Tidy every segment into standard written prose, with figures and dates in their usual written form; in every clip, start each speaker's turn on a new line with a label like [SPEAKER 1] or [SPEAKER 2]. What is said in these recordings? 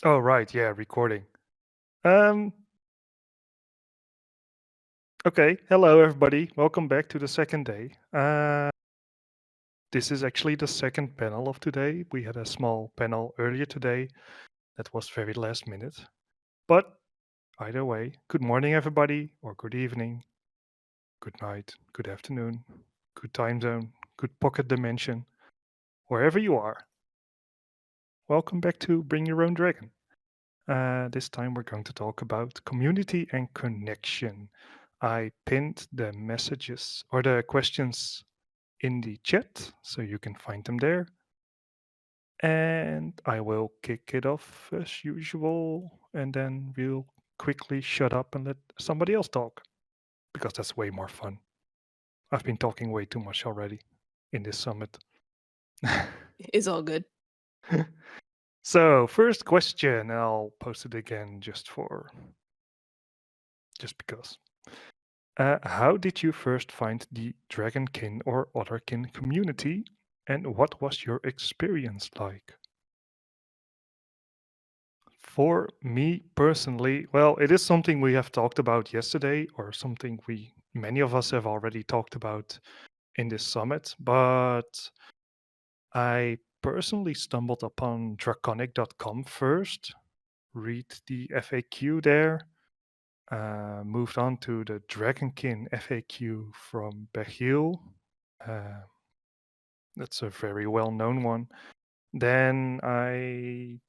[SPEAKER 1] Oh, right. Yeah, recording. Um, okay. Hello, everybody. Welcome back to the second day. This is actually the second panel of today. We had a small panel earlier today that was very last minute. But either way, good morning, everybody, or good evening, good night, good afternoon, good time zone, good pocket dimension, wherever you are. Welcome back to Bring Your Own Dragon. This time we're going to talk about community and connection. I pinned the messages or the questions in the chat so you can find them there. And I will kick it off as usual, and then we'll quickly shut up and let somebody else talk because that's way more fun. I've been talking way too much already in this summit.
[SPEAKER 2] It's all good.
[SPEAKER 1] So, first question, I'll post it again just because. How did you first find the Dragonkin or Otterkin community, and what was your experience like? For me personally, well, it is something we have talked about yesterday, or something many of us have already talked about in this summit, but I personally stumbled upon draconic.com first, read the FAQ there, moved on to the Dragonkin FAQ from Bechil. Uh, That's a very well-known one. Then I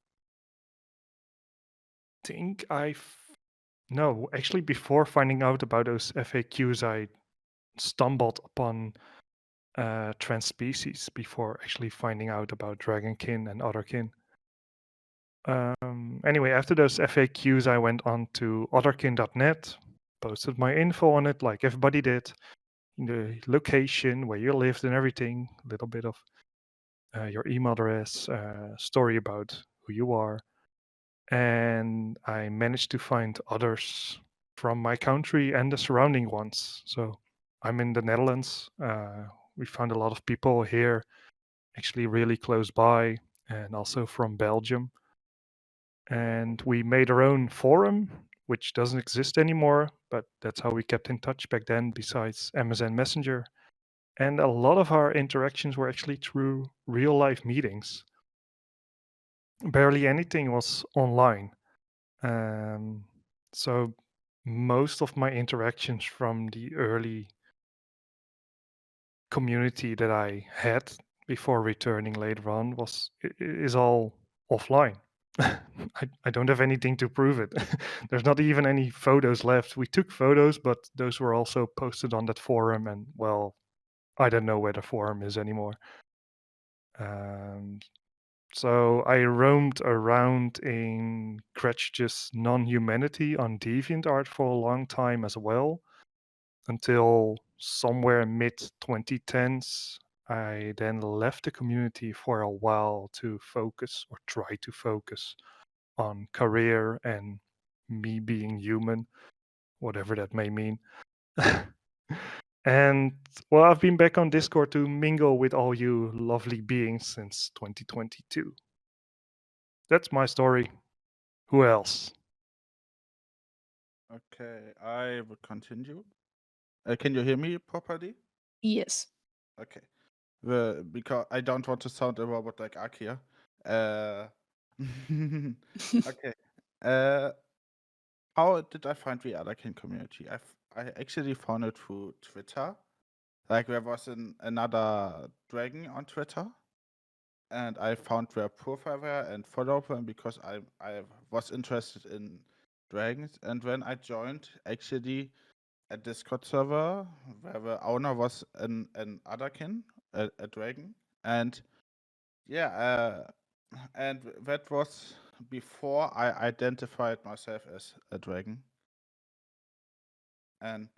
[SPEAKER 1] think no, actually before finding out about those FAQs, I stumbled upon Transspecies before actually finding out about Dragonkin and Otterkin. Anyway, after those FAQs, I went on to otterkin.net, posted my info on it like everybody did, the location, where you lived and everything, a little bit of your email address, story about who you are. And I managed to find others from my country and the surrounding ones. So I'm in the Netherlands. We found a lot of people here, actually really close by, and also from Belgium. And we made our own forum, which doesn't exist anymore, but that's how we kept in touch back then, besides MSN Messenger. And a lot of our interactions were actually through real life meetings. Barely anything was online. Um, so most of my interactions from the early community that I had before returning later on is all offline. I don't have anything to prove it. There's not even any photos left. We took photos, but those were also posted on that forum, and well, I don't know where the forum is anymore. Um, So I roamed around in Cratchit's non-humanity on DeviantArt for a long time as well, until somewhere mid 2010s. I then left the community for a while to focus or try to focus on career and me being human, whatever that may mean. And well, I've been back on Discord to mingle with all you lovely beings since 2022. That's my story. Who else?
[SPEAKER 3] Okay, I will continue. Can you hear me properly?
[SPEAKER 2] Yes.
[SPEAKER 3] Okay. Because I don't want to sound a robot like Akia. Uh, okay. Uh, how did I find the Anakin community? I actually found it through Twitter. Like there was another dragon on Twitter, and I found their profile there and followed them because I was interested in dragons. And when I joined, actually a Discord server where the owner was an otherkin, a dragon, and yeah, and that was before I identified myself as a dragon, and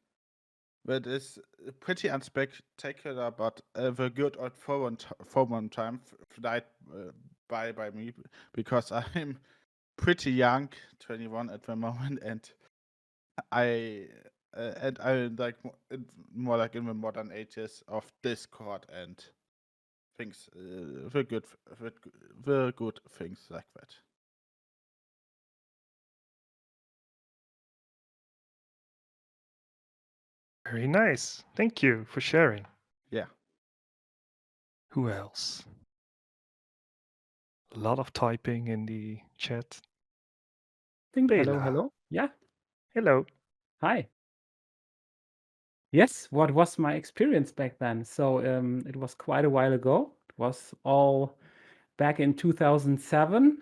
[SPEAKER 3] that is pretty unspectacular, but the good old forum time flight by me because I'm pretty young, 21 at the moment, and I like more like in the modern ages of Discord and things, the good things like that.
[SPEAKER 1] Very nice. Thank you for sharing.
[SPEAKER 3] Yeah.
[SPEAKER 1] Who else? A lot of typing in the chat.
[SPEAKER 4] Hello,
[SPEAKER 1] Bela.
[SPEAKER 4] hello. Yeah,
[SPEAKER 1] Hello.
[SPEAKER 4] hi. Yes, what was my experience back then? So it was quite a while ago. It was all back in 2007,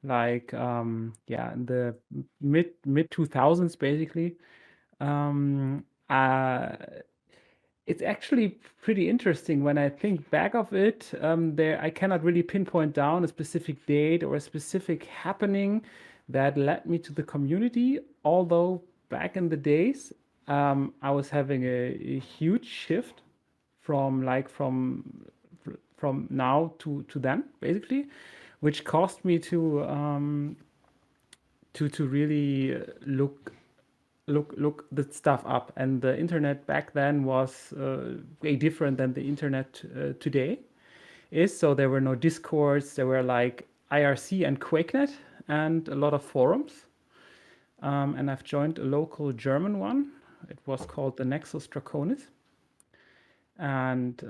[SPEAKER 4] like yeah, in the mid 2000s basically. Um, uh, it's actually pretty interesting when I think back of it. I cannot really pinpoint down a specific date or a specific happening that led me to the community. Although back in the days, I was having a huge shift from now to then, basically, which caused me to really look the stuff up. And the internet back then was way different than the internet today is. So there were no discords, there were like IRC and QuakeNet and a lot of forums. And I've joined a local German one. It was called the Nexus Draconic. And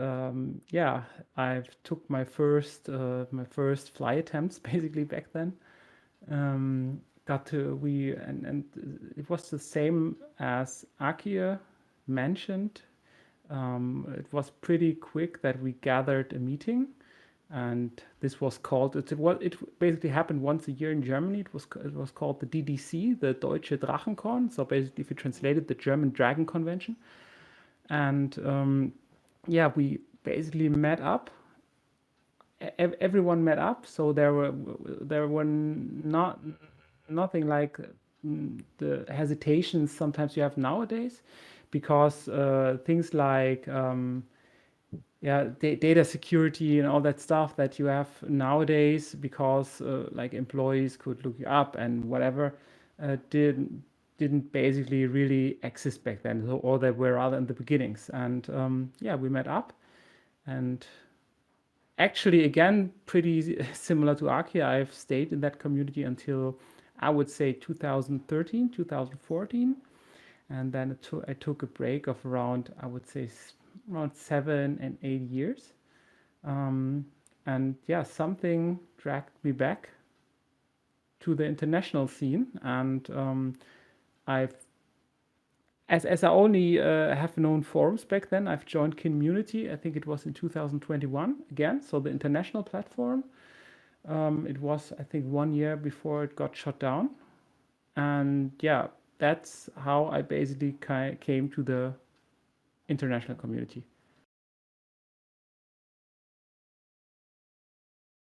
[SPEAKER 4] yeah, I've took my first fly attempts basically back then. And it was the same as Akia mentioned. It was pretty quick that we gathered a meeting, and this was called. It basically happened once a year in Germany. It was called the DDC, the Deutsche Drachenkon. So basically, if you translated, the German Dragon Convention. And yeah, we basically met up. Everyone met up, so there were nothing like the hesitations sometimes you have nowadays, because things like data security and all that stuff that you have nowadays, because like employees could look you up and whatever, didn't basically really exist back then, or they were rather in the beginnings. And yeah, we met up, and actually, again, pretty similar to Aki, I've stayed in that community until, I would say, 2013, 2014. And then I took a break of around, I would say, around 7 and 8 years. And yeah, something dragged me back to the international scene. And I've as I only have known forums back then, I've joined Community. I think it was in 2021 again. So the international platform. It was, I think, 1 year before it got shut down. And yeah, that's how I basically came to the international community.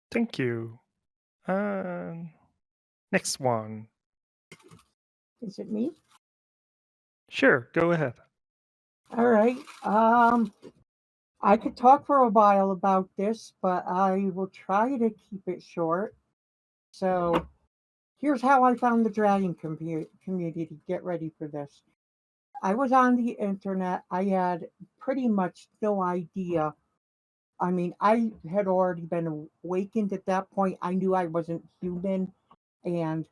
[SPEAKER 1] Thank you. Next one.
[SPEAKER 5] Is it me?
[SPEAKER 1] Sure, go ahead.
[SPEAKER 5] All right. I could talk for a while about this, but I will try to keep it short. So here's how I found the dragon community. Get ready for this. I was on the internet. I had pretty much no idea. I mean, I had already been awakened at that point. I knew I wasn't human, and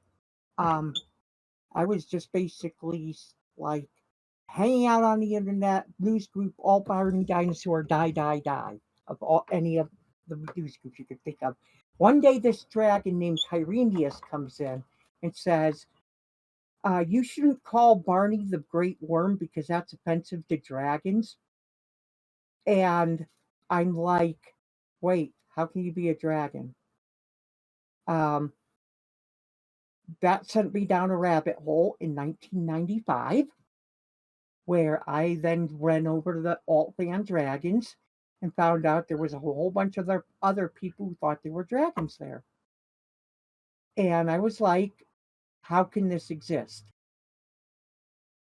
[SPEAKER 5] I was just basically like hanging out on the internet, news group, all Barney Dinosaur, die, of all any of the news groups you could think of. One day, this dragon named Tyrenius comes in and says, you shouldn't call Barney the Great Worm because that's offensive to dragons. And I'm like, wait, how can you be a dragon? That sent me down a rabbit hole in 1995, where I then ran over to the Alt Fan Dragons and found out there was a whole bunch of other people who thought they were dragons there. And I was like, how can this exist?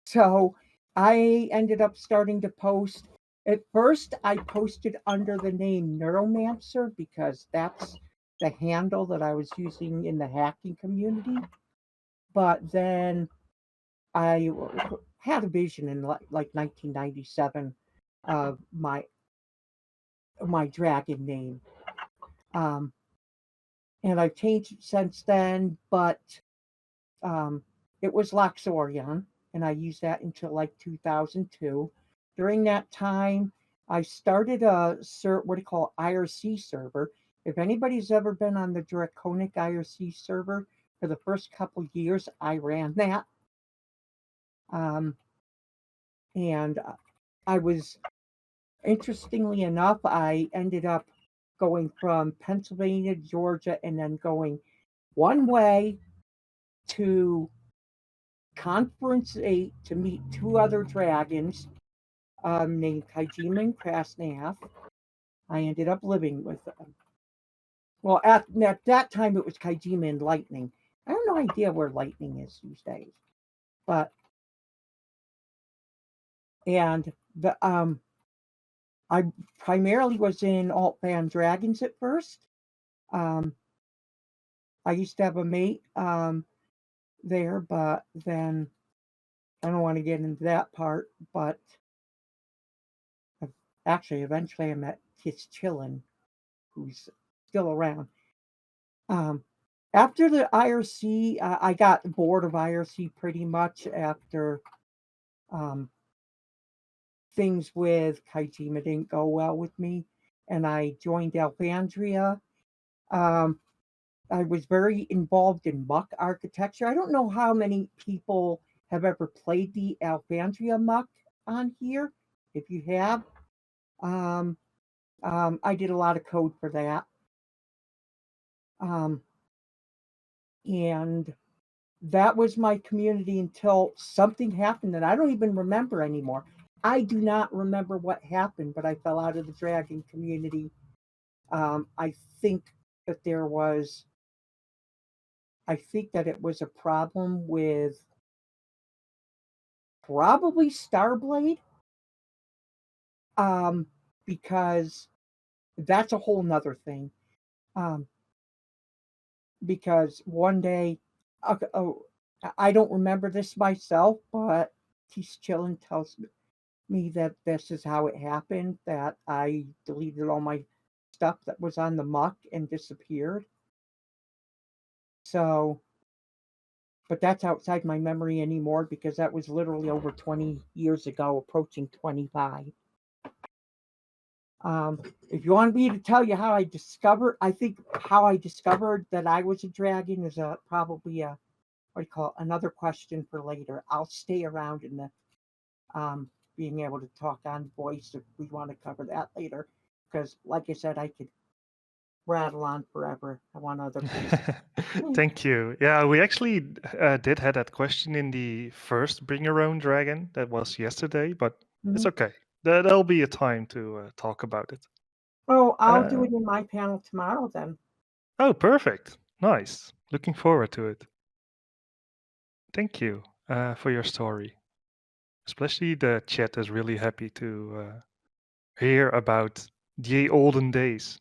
[SPEAKER 5] So I ended up starting to post. At first, I posted under the name Neuromancer because that's the handle that I was using in the hacking community. But then I had a vision in like 1997 of my dragon name. And I've changed it since then, but it was Laxorion. and I used that until like 2002. During that time, I started a IRC server. If anybody's ever been on the Draconic IRC server, for the first couple years, I ran that. And I was, interestingly enough, I ended up going from Pennsylvania, Georgia, and then going one way to Conference 8 to meet two other dragons named Kajima and Krasnav. I ended up living with them. Well, at that time, it was Kajima and Lightning. I have no idea where Lightning is these days. I primarily was in Alt Band Dragons at first. I used to have a mate there, but then I don't want to get into that part. But actually, eventually I met Tis Chillin, who's still around. After the IRC, I got bored of IRC pretty much after things with Kajima didn't go well with me, and I joined Alphandria. I was very involved in muck architecture. I don't know how many people have ever played the Alphandria muck on here. If you have, I did a lot of code for that. And that was my community until something happened that I don't even remember anymore. I do not remember what happened, but I fell out of the dragon community. I think that it was a problem with probably Starblade, because that's a whole nother thing. Because one day, I don't remember this myself, but Tis Chillin tells me that this is how it happened, that I deleted all my stuff that was on the muck and disappeared. So, but that's outside my memory anymore because that was literally over 20 years ago, approaching 25. If you want me to tell you how I discovered that I was a dragon is probably another question for later. I'll stay around in the being able to talk on voice if we want to cover that later, because like I said, I could rattle on forever. I want other people.
[SPEAKER 1] Thank you. Yeah, we actually did have that question in the first Bring Your Own Dragon. That was yesterday, but it's okay. There'll be a time to talk about it.
[SPEAKER 5] Oh, I'll do it in my panel tomorrow then.
[SPEAKER 1] Oh, perfect. Nice. Looking forward to it. Thank you for your story. Especially the chat is really happy to hear about the olden days.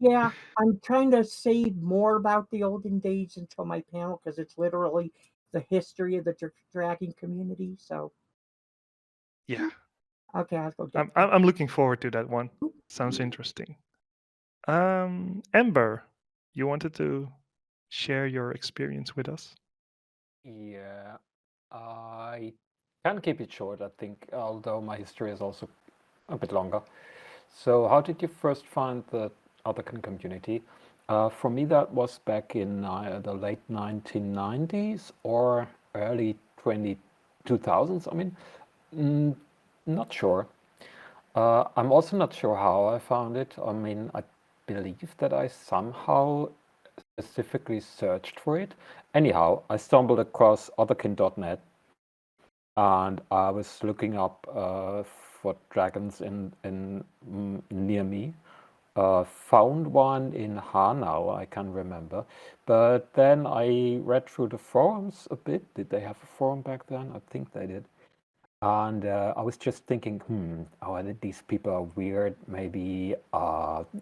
[SPEAKER 5] Yeah, I'm trying to save more about the olden days until my panel because it's literally the history of the dragon community. So
[SPEAKER 1] yeah.
[SPEAKER 5] Okay, I'll go get
[SPEAKER 1] I'm looking forward to that one. Sounds interesting. Ember, you wanted to share your experience with us?
[SPEAKER 6] Yeah, I can keep it short, I think, although my history is also a bit longer. So how did you first find the Otherkin community? For me, that was back in the late 1990s or early 2000s. I mean, not sure. I'm also not sure how I found it. I mean, I believe that I somehow specifically searched for it. Anyhow, I stumbled across otherkin.net and I was looking up for dragons in near me. Found one in Hanau, I can remember. But then I read through the forums a bit. Did they have a forum back then? I think they did. And I was just thinking, these people are weird. Maybe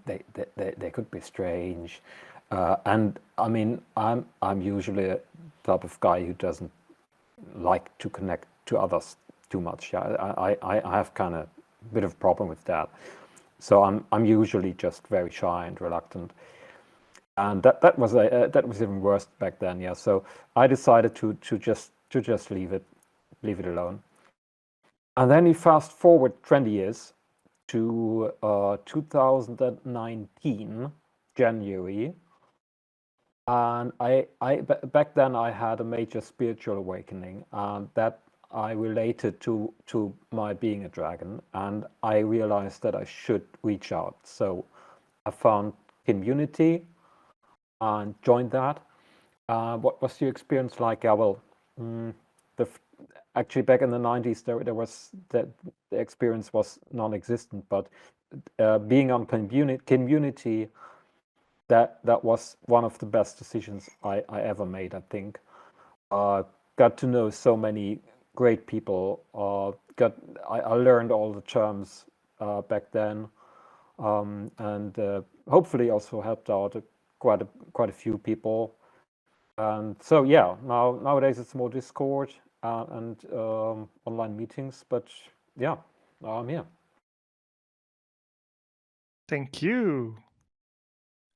[SPEAKER 6] they could be strange. And I mean, I'm usually a type of guy who doesn't like to connect to others too much. Yeah, I have kind of a bit of a problem with that. So I'm usually just very shy and reluctant. And that was even worse back then. Yeah. So I decided to just leave it. leave it alone. And then you fast forward 20 years to 2019, January. And back then I had a major spiritual awakening, and that I related to my being a dragon, and I realized that I should reach out. So I found community and joined that. What was your experience like? Actually back in the 90s, there was the experience was non-existent, but being on community, that was one of the best decisions I ever made, I think. Got to know so many great people. I learned all the terms back then, and hopefully also helped out quite a few people. And so yeah, nowadays it's more Discord and online meetings, but yeah, now I'm here.
[SPEAKER 1] Thank you.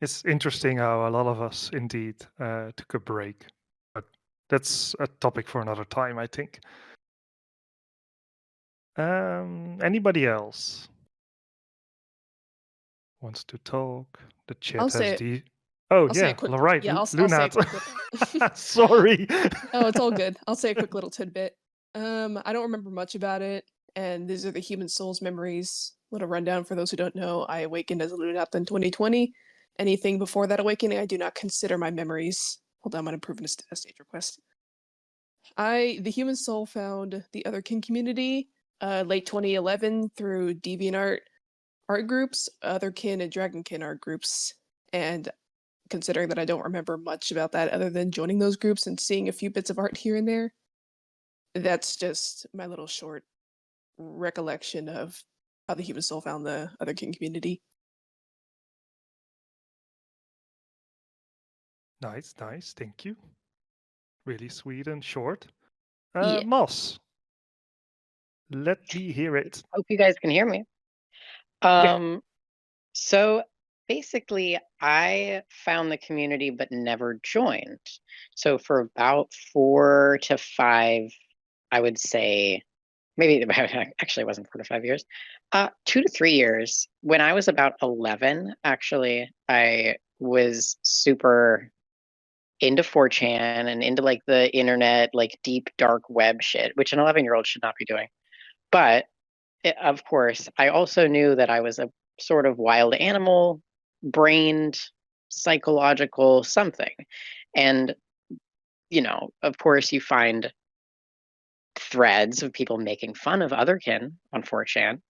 [SPEAKER 1] It's interesting how a lot of us indeed took a break, but that's a topic for another time, I think. Anybody else wants to talk? The chat
[SPEAKER 2] I'll
[SPEAKER 1] has
[SPEAKER 2] say-
[SPEAKER 1] the. Oh
[SPEAKER 2] I'll say a
[SPEAKER 1] yeah,
[SPEAKER 2] quick-
[SPEAKER 1] all right,
[SPEAKER 2] yeah, I'll say a
[SPEAKER 1] Lunat.
[SPEAKER 2] quick
[SPEAKER 1] Sorry.
[SPEAKER 2] Oh, it's all good. I'll say a quick little tidbit. I don't remember much about it, and these are the human souls memories. Little rundown for those who don't know. I awakened as a Lunat in 2020. Anything before that awakening, I do not consider my memories. Hold on, I'm gonna approve a stage request. The human soul found the Otherkin community late 2011 through DeviantArt art groups, Otherkin and Dragonkin art groups, and considering that I don't remember much about that other than joining those groups and seeing a few bits of art here and there, that's just my little short recollection of how the human soul found the Otherkin community.
[SPEAKER 1] Nice, thank you. Really sweet and short.
[SPEAKER 2] Yeah.
[SPEAKER 1] Moss, let me hear it.
[SPEAKER 7] Hope you guys can hear me. So basically, I found the community but never joined. So for about 4 to 5, I would say, maybe actually it wasn't 4 to 5 years, 2 to 3 years. When I was about 11, actually, I was super into 4chan and into like the internet, like deep dark web shit, which an 11-year-old should not be doing. But of course, I also knew that I was a sort of wild animal, brained, psychological something. And, you know, of course, you find threads of people making fun of otherkin on 4chan.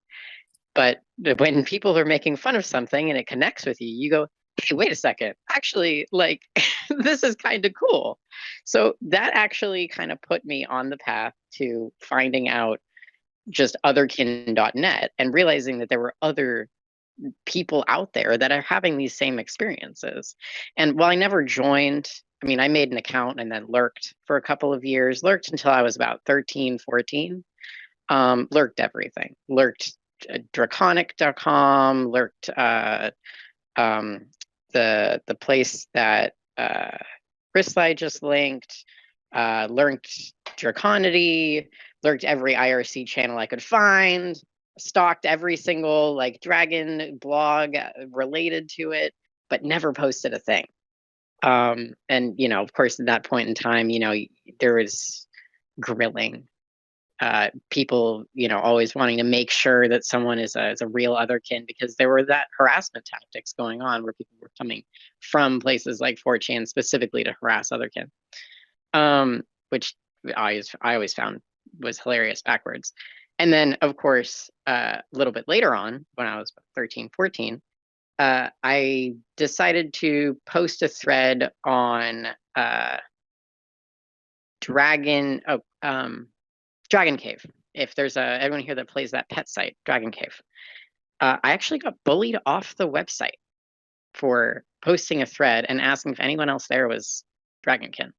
[SPEAKER 7] But when people are making fun of something and it connects with you, you go, hey, wait a second. Actually, like, this is kind of cool. So that actually kind of put me on the path to finding out just otherkin.net and realizing that there were other people out there that are having these same experiences. And while I never joined, I mean, I made an account and then lurked for a couple of years, lurked until I was about 13, 14, lurked everything, lurked Draconic.com, lurked the place that Chryslide just linked, lurked Draconity, lurked every IRC channel I could find, stalked every single like dragon blog related to it, but never posted a thing. And you know, of course, at that point in time, you know, there was grilling, people, you know, always wanting to make sure that someone is a real otherkin, because there were that harassment tactics going on where people were coming from places like 4chan specifically to harass otherkin, which I always found was hilarious backwards. And then, of course, a little bit later on, when I was 13, 14, I decided to post a thread on Dragon Cave. If there's anyone here that plays that pet site, Dragon Cave, I actually got bullied off the website for posting a thread and asking if anyone else there was Dragonkin,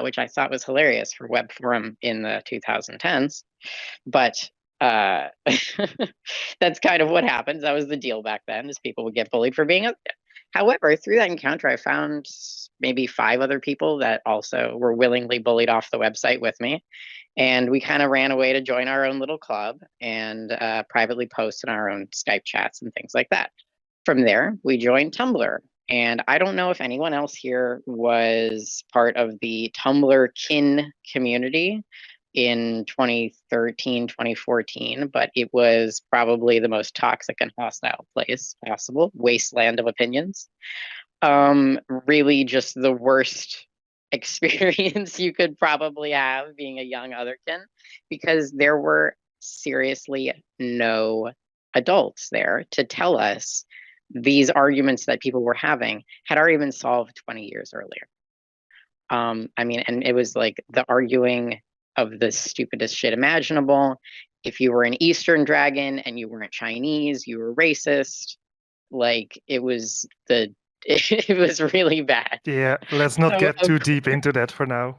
[SPEAKER 7] which I thought was hilarious for web forum in the 2010s. But that's kind of what happens. That was the deal back then, is people would get bullied for being However, through that encounter, I found maybe 5 other people that also were willingly bullied off the website with me. And we kind of ran away to join our own little club and privately post in our own Skype chats and things like that. From there, we joined Tumblr. And I don't know if anyone else here was part of the Tumblr kin community in 2013, 2014, but it was probably the most toxic and hostile place possible, wasteland of opinions. Really just the worst experience you could probably have being a young otherkin, because there were seriously no adults there to tell us these arguments that people were having had already been solved 20 years earlier. I mean, and it was like the arguing of the stupidest shit imaginable. If you were an Eastern dragon and you weren't Chinese, you were racist. Like it was it was really bad.
[SPEAKER 1] Yeah, let's not
[SPEAKER 7] So,
[SPEAKER 1] get
[SPEAKER 7] of
[SPEAKER 1] too deep into that for now.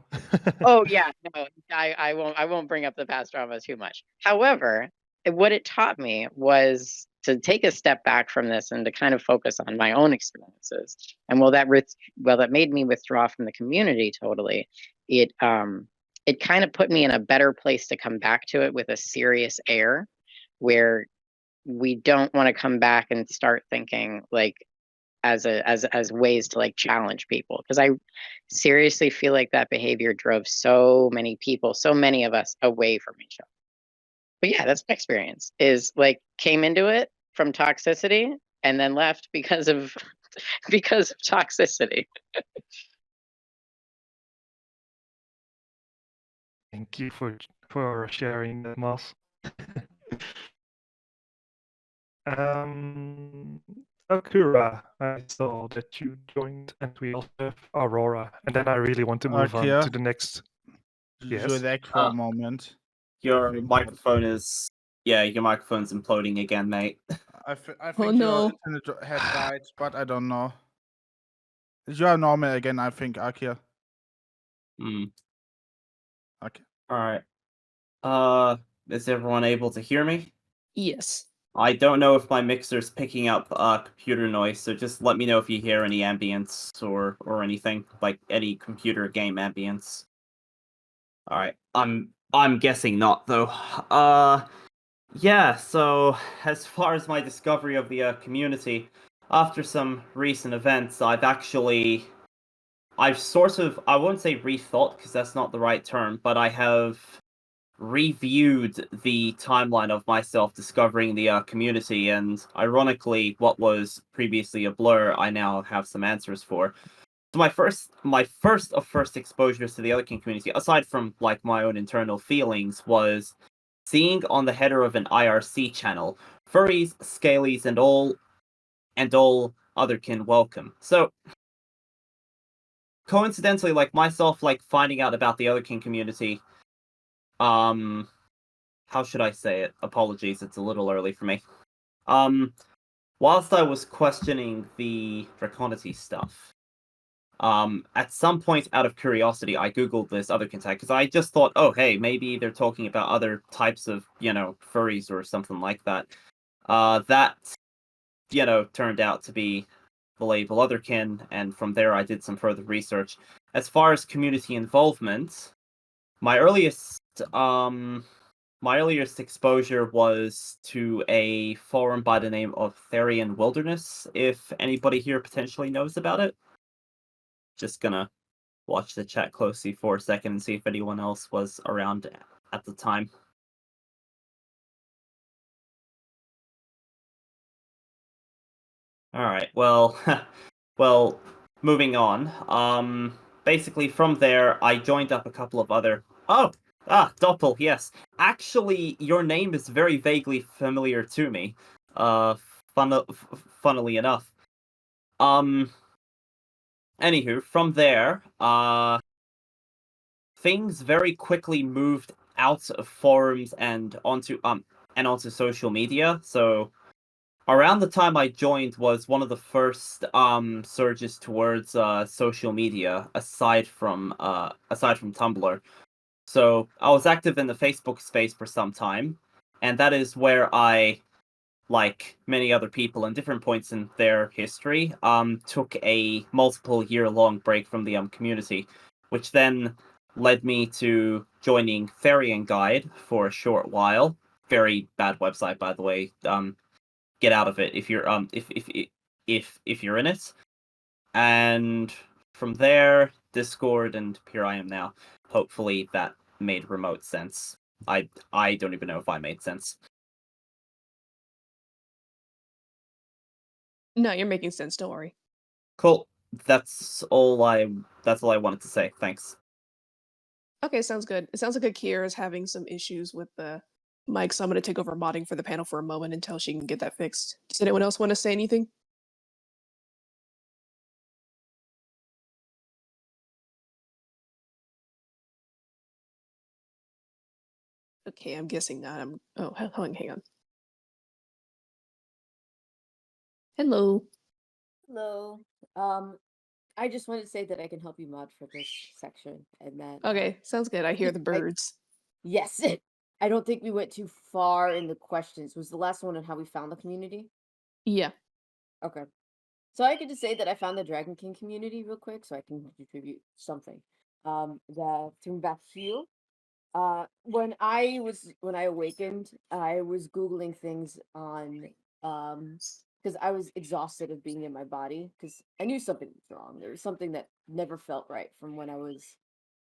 [SPEAKER 7] Oh yeah, no, I won't bring up the past drama too much. However, what it taught me was to take a step back from this and to kind of focus on my own experiences. And while that made me withdraw from the community totally, it kind of put me in a better place to come back to it with a serious air, where we don't want to come back and start thinking like as ways to like challenge people, because I seriously feel like that behavior drove so many people, so many of us, away from each other. But yeah, that's my experience, is like came into it from toxicity and then left because of because of toxicity.
[SPEAKER 1] Thank you for sharing that, Moss. Sakura, I saw that you joined, and we also have Aurora. And then I really want to move on
[SPEAKER 3] Arkia,
[SPEAKER 1] to the next.
[SPEAKER 3] you
[SPEAKER 1] Yes.
[SPEAKER 3] lag for a moment.
[SPEAKER 8] Your
[SPEAKER 3] Think-
[SPEAKER 8] microphone is your microphone's imploding again, mate.
[SPEAKER 3] I think
[SPEAKER 2] Oh,
[SPEAKER 3] your
[SPEAKER 2] no.
[SPEAKER 3] internet had died, but I don't know. You are normal again, I think, Arkia.
[SPEAKER 8] Hmm.
[SPEAKER 3] Okay.
[SPEAKER 8] All right. Is everyone able to hear me?
[SPEAKER 2] Yes.
[SPEAKER 8] I don't know if my mixer's picking up computer noise, so just let me know if you hear any ambience or anything, like any computer game ambience. All right. I'm guessing not though. Yeah, so as far as my discovery of the community, after some recent events, I've sort of, I won't say rethought because that's not the right term, but I have reviewed the timeline of myself discovering the community, and ironically, what was previously a blur, I now have some answers for. So my first exposures to the Otherkin community, aside from like my own internal feelings, was seeing on the header of an IRC channel, furries, scalies, and all Otherkin welcome. So coincidentally, like myself, like finding out about the Otherkin community, how should I say it? Apologies, it's a little early for me. Whilst I was questioning the Draconic stuff, at some point out of curiosity, I googled this Otherkin tag because I just thought, oh hey, maybe they're talking about other types of, furries or something like that. That, turned out to be the label Otherkin, and from there I did some further research. As far as community involvement, my earliest exposure was to a forum by the name of Therian Wilderness, if anybody here potentially knows about it. Just gonna watch the chat closely for a second and see if anyone else was around at the time. Alright, well, moving on. Basically from there, I joined up a couple of other... Doppel, yes. Actually, your name is very vaguely familiar to me. Funnily enough. Anywho, from there, things very quickly moved out of forums and onto social media. So around the time I joined was one of the first surges towards social media aside from Tumblr. So I was active in the Facebook space for some time, and that is where I like many other people in different points in their history, took a multiple-year-long break from the community, which then led me to joining Therian Guide for a short while. Very bad website, by the way. Get out of it if you're if you're in it. And from there, Discord, and here I am now. Hopefully that made remote sense. I don't even know if I made sense.
[SPEAKER 2] No, you're making sense. Don't worry.
[SPEAKER 8] Cool. That's all I wanted to say. Thanks.
[SPEAKER 2] Okay, sounds good. It sounds like Akira is having some issues with the mic, so I'm going to take over modding for the panel for a moment until she can get that fixed. Does anyone else want to say anything? Okay, I'm guessing not. Oh, hang on. Hello.
[SPEAKER 9] Hello. I just wanted to say that I can help you mod for this section, and that
[SPEAKER 2] Okay, sounds good. I hear the
[SPEAKER 9] I-
[SPEAKER 2] birds.
[SPEAKER 9] yes, I don't think we went too far in the questions. Was the last one on how we found the community?
[SPEAKER 2] Yeah.
[SPEAKER 9] Okay. So I could just say that I found the Dragon King community real quick, so I can contribute something. Through Bashil. When I awakened, I was Googling things on because I was exhausted of being in my body because I knew something was wrong. There was something that never felt right from when I was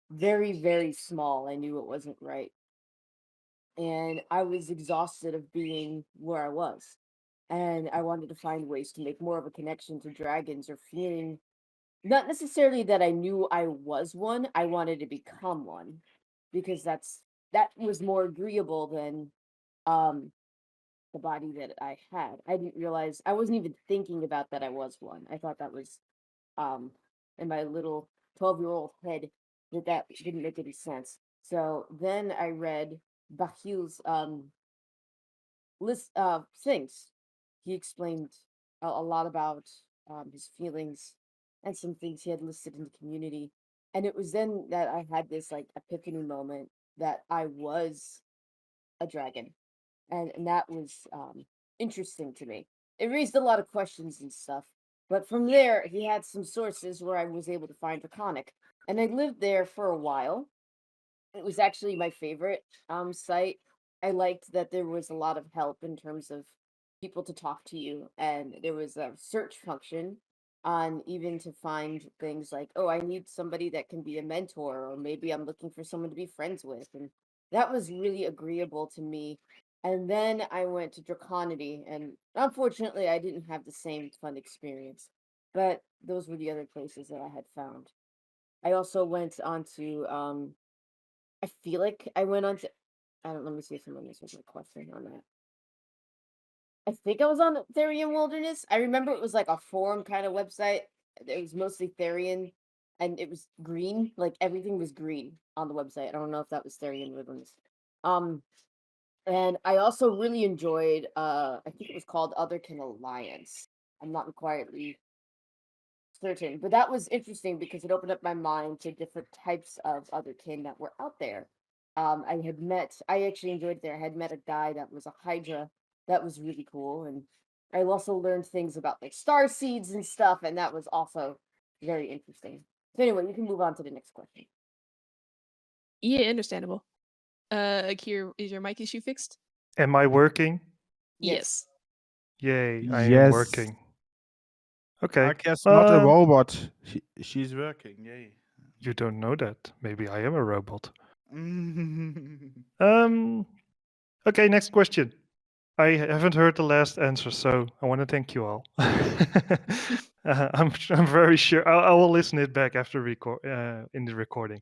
[SPEAKER 9] very, very small. I knew it wasn't right. And I was exhausted of being where I was. And I wanted to find ways to make more of a connection to dragons or feeling not necessarily that I knew I was one, I wanted to become one because that was more agreeable than the body that I had. I didn't realize I wasn't even thinking about that I was one. I thought that was in my little 12-year-old head that didn't make any sense. So then I read Bachil's list of things. He explained a lot about his feelings and some things he had listed in the community. And it was then that I had this like epiphany moment that I was a dragon. And that was interesting to me. It raised a lot of questions and stuff. But from there, he had some sources where I was able to find Draconic. And I lived there for a while. It was actually my favorite site. I liked that there was a lot of help in terms of people to talk to you, and there was a search function on even to find things like, oh, I need somebody that can be a mentor, or maybe I'm looking for someone to be friends with, and that was really agreeable to me. And then I went to Draconic, and unfortunately, I didn't have the same fun experience. But those were the other places that I had found. I also went on to I feel like I went on to let me see if someone answered my question on that. I think I was on the Therian Wilderness. I remember it was like a forum kind of website. It was mostly Therian and it was green. Like everything was green on the website. I don't know if that was Therian Wilderness. And I also really enjoyed I think it was called Otherkin Alliance. I'm not quietly certain, but that was interesting because it opened up my mind to different types of otherkin that were out there. I actually enjoyed there. I had met a guy that was a Hydra that was really cool, and I also learned things about like star seeds and stuff, and that was also very interesting. So anyway, you can move on to the next question.
[SPEAKER 2] Yeah, understandable. Akira, is your mic issue fixed?
[SPEAKER 1] Am I working?
[SPEAKER 2] Yes.
[SPEAKER 1] Yay, I am
[SPEAKER 3] Yes.
[SPEAKER 1] working. Okay.
[SPEAKER 3] Akia's not a robot. She's working. Yay.
[SPEAKER 1] You don't know that. Maybe I am a robot. Okay, next question. I haven't heard the last answer, so I want to thank you all. I'm very sure I will listen it back after in the recording,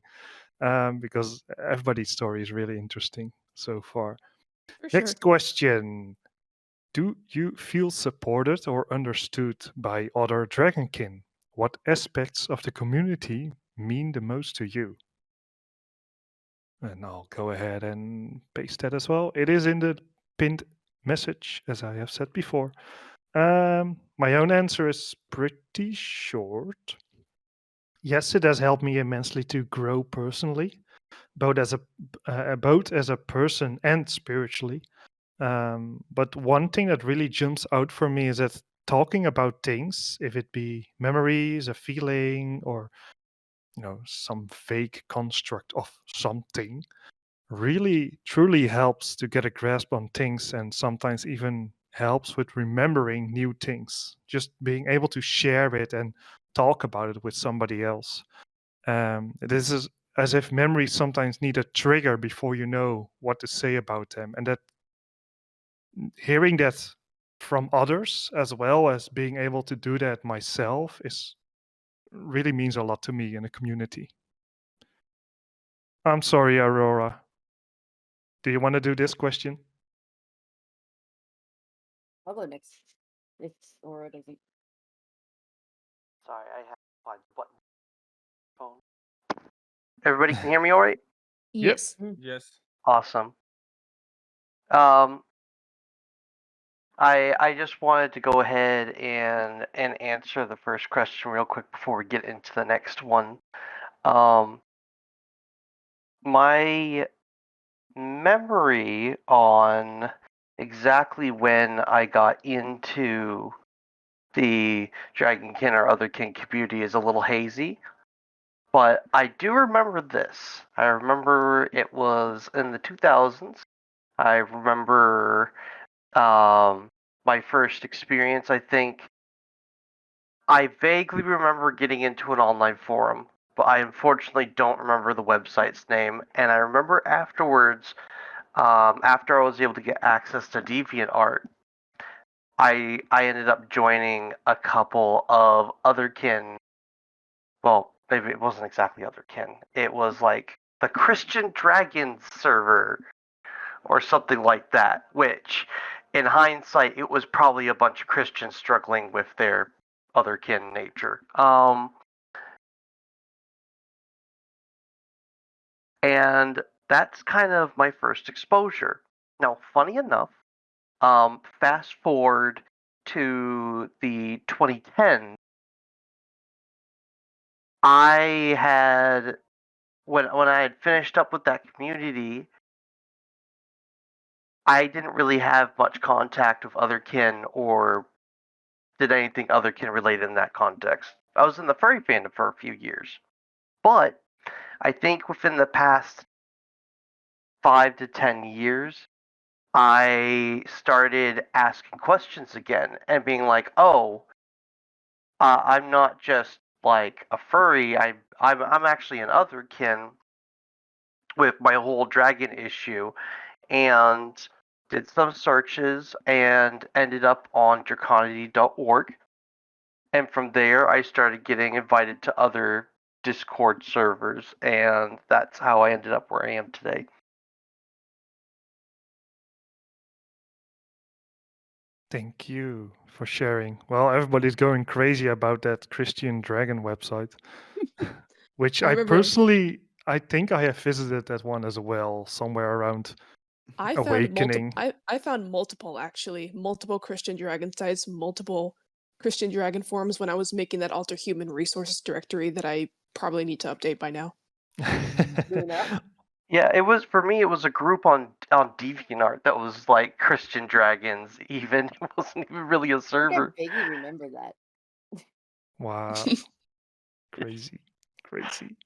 [SPEAKER 1] because everybody's story is really interesting so far.
[SPEAKER 2] For sure.
[SPEAKER 1] Next question. Do you feel supported or understood by other Dragonkin? What aspects of the community mean the most to you? And I'll go ahead and paste that as well. It is in the pinned message, as I have said before. My own answer is pretty short. Yes, it has helped me immensely to grow personally, both as a person and spiritually. But one thing that really jumps out for me is that talking about things, if it be memories, a feeling, or some vague construct of something, really truly helps to get a grasp on things, and sometimes even helps with remembering new things. Just being able to share it and talk about it with somebody else. This is as if memories sometimes need a trigger before you know what to say about them, and that hearing that from others as well as being able to do that myself is really means a lot to me in a community. I'm sorry, Aurora. Do you want to do this question?
[SPEAKER 9] I'll go next. It's or does it?
[SPEAKER 10] Sorry, I have to find the button. Phone. Everybody can hear me all right?
[SPEAKER 2] Yes.
[SPEAKER 3] Yes.
[SPEAKER 10] Awesome. I just wanted to go ahead and answer the first question real quick before we get into the next one. My memory on exactly when I got into the Dragonkin or Otherkin community is a little hazy, but I do remember this. I remember it was in the 2000s. I remember my first experience. I think I vaguely remember getting into an online forum, but I unfortunately don't remember the website's name. And I remember afterwards, after I was able to get access to DeviantArt, I ended up joining a couple of Otherkin. Well, maybe it wasn't exactly Otherkin. It was like the Christian Dragons server or something like that, which in hindsight it was probably a bunch of Christians struggling with their Otherkin nature. And that's kind of my first exposure. Now, funny enough, fast forward to the 2010s, I had when I had finished up with that community, I didn't really have much contact with Otherkin or did anything Otherkin related in that context. I was in the furry fandom for a few years, but I think within the past 5 to 10 years, I started asking questions again and being like, "Oh, I'm not just like a furry. I'm actually an Otherkin with my whole dragon issue," and did some searches and ended up on Draconic.org. And from there, I started getting invited to other Discord servers, and that's how I ended up where I am today.
[SPEAKER 1] Thank you for sharing. Well, everybody's going crazy about that Christian Dragon website, which
[SPEAKER 2] I
[SPEAKER 1] I
[SPEAKER 2] remember
[SPEAKER 1] personally, I think I have visited that one as well, somewhere around
[SPEAKER 2] I found multiple.
[SPEAKER 1] Awakening.
[SPEAKER 2] I found multiple actually, multiple Christian Dragon sites, multiple Christian Dragon forums when I was making that Alter Human resources directory that I probably need to update by now.
[SPEAKER 10] Yeah, it was for me. It was a group on DeviantArt that was like Christian Dragons. Even it wasn't even really a
[SPEAKER 9] I
[SPEAKER 10] server.
[SPEAKER 9] vaguely remember that.
[SPEAKER 1] Wow. Crazy. Crazy.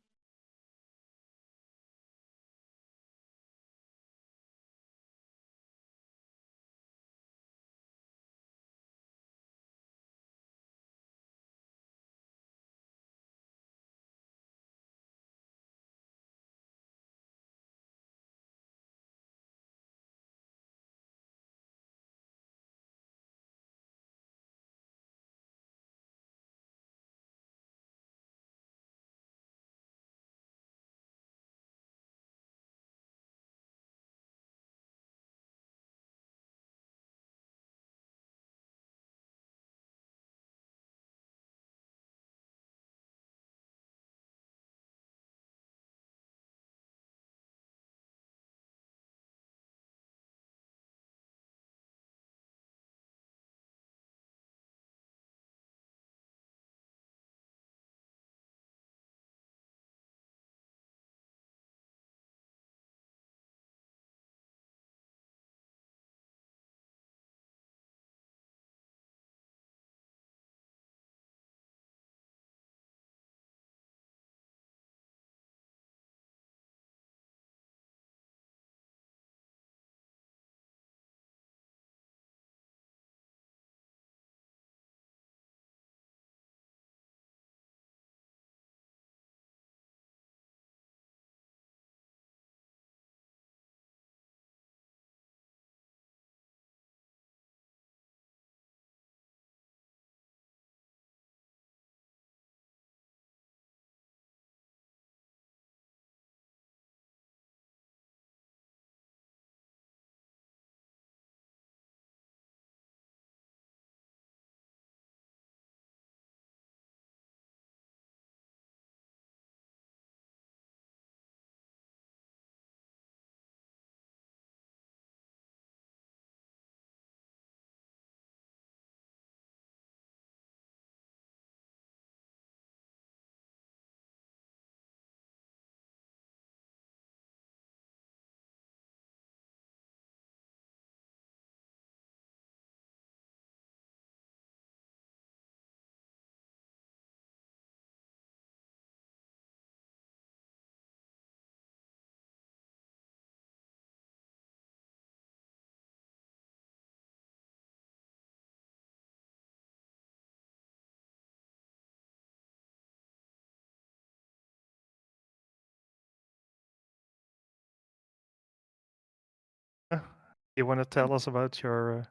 [SPEAKER 1] You want to tell us about your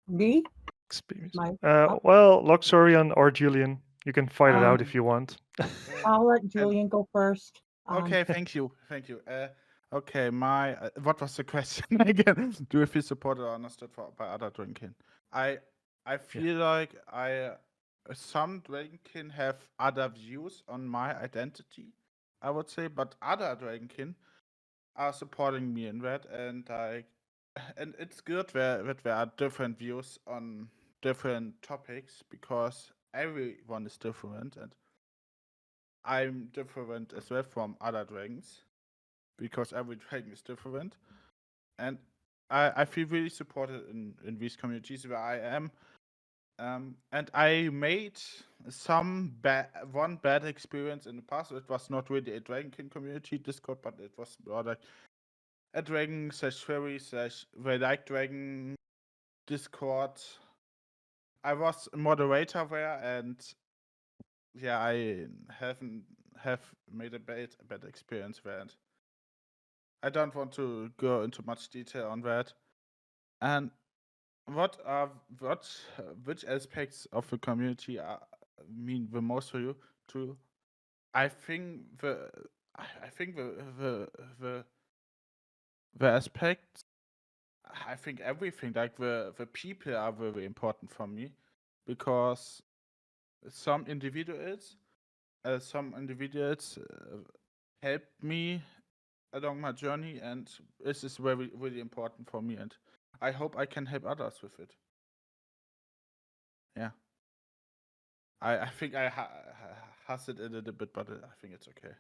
[SPEAKER 5] Me?
[SPEAKER 1] experience?
[SPEAKER 5] My
[SPEAKER 1] Well, Luxorian or Julian, you can fight it out
[SPEAKER 5] um,
[SPEAKER 1] if you want.
[SPEAKER 5] I'll let
[SPEAKER 3] And
[SPEAKER 5] Julian go first.
[SPEAKER 3] okay, thank you. Okay, what was the question again? Do you feel supported or understood by other drinking? I feel like some drinking have other views on my identity, I would say, but other drinking are supporting me in that, and it's good that there are different views on different topics because everyone is different, and I'm different as well from other dragons because every dragon is different, and I feel really supported in these communities where I am. And I made one bad experience in the past. It was not really a Dragonkin community Discord, but it was more like a dragon / fairy / they like dragon Discord. I was a moderator there, and yeah, I have made a bad experience there. And I don't want to go into much detail on that. And which aspects of the community mean the most for you? To I think the aspects. I think everything, like the people, are very important for me because some individuals help me along my journey, and this is very really important for me, and I hope I can help others with it. Yeah, I think I hustled it a little bit, but I think it's okay.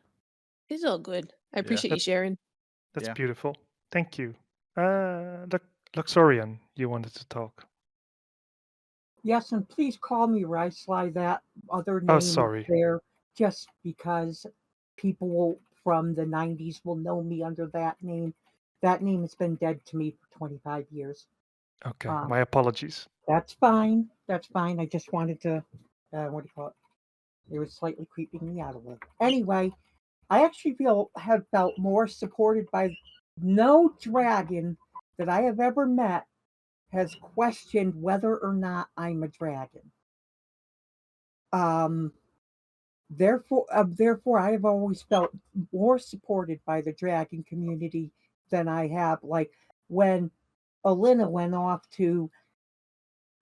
[SPEAKER 2] It's all good. I
[SPEAKER 3] Yeah.
[SPEAKER 2] appreciate you sharing.
[SPEAKER 1] That's
[SPEAKER 3] Yeah.
[SPEAKER 1] beautiful. Thank you. Luxorian, you wanted to talk.
[SPEAKER 5] Yes, and please call me Ricely. That other name
[SPEAKER 1] Oh,
[SPEAKER 5] is
[SPEAKER 1] sorry.
[SPEAKER 5] there just because people from the 90s will know me under that name. That name has been dead to me for 25 years.
[SPEAKER 1] Okay, my apologies.
[SPEAKER 5] That's fine. That's fine. I just wanted to, what do you call it? It was slightly creeping me out a little. Anyway, I actually have felt more supported by no dragon that I have ever met has questioned whether or not I'm a dragon. Therefore, I have always felt more supported by the dragon community than I have. Like when Alina went off to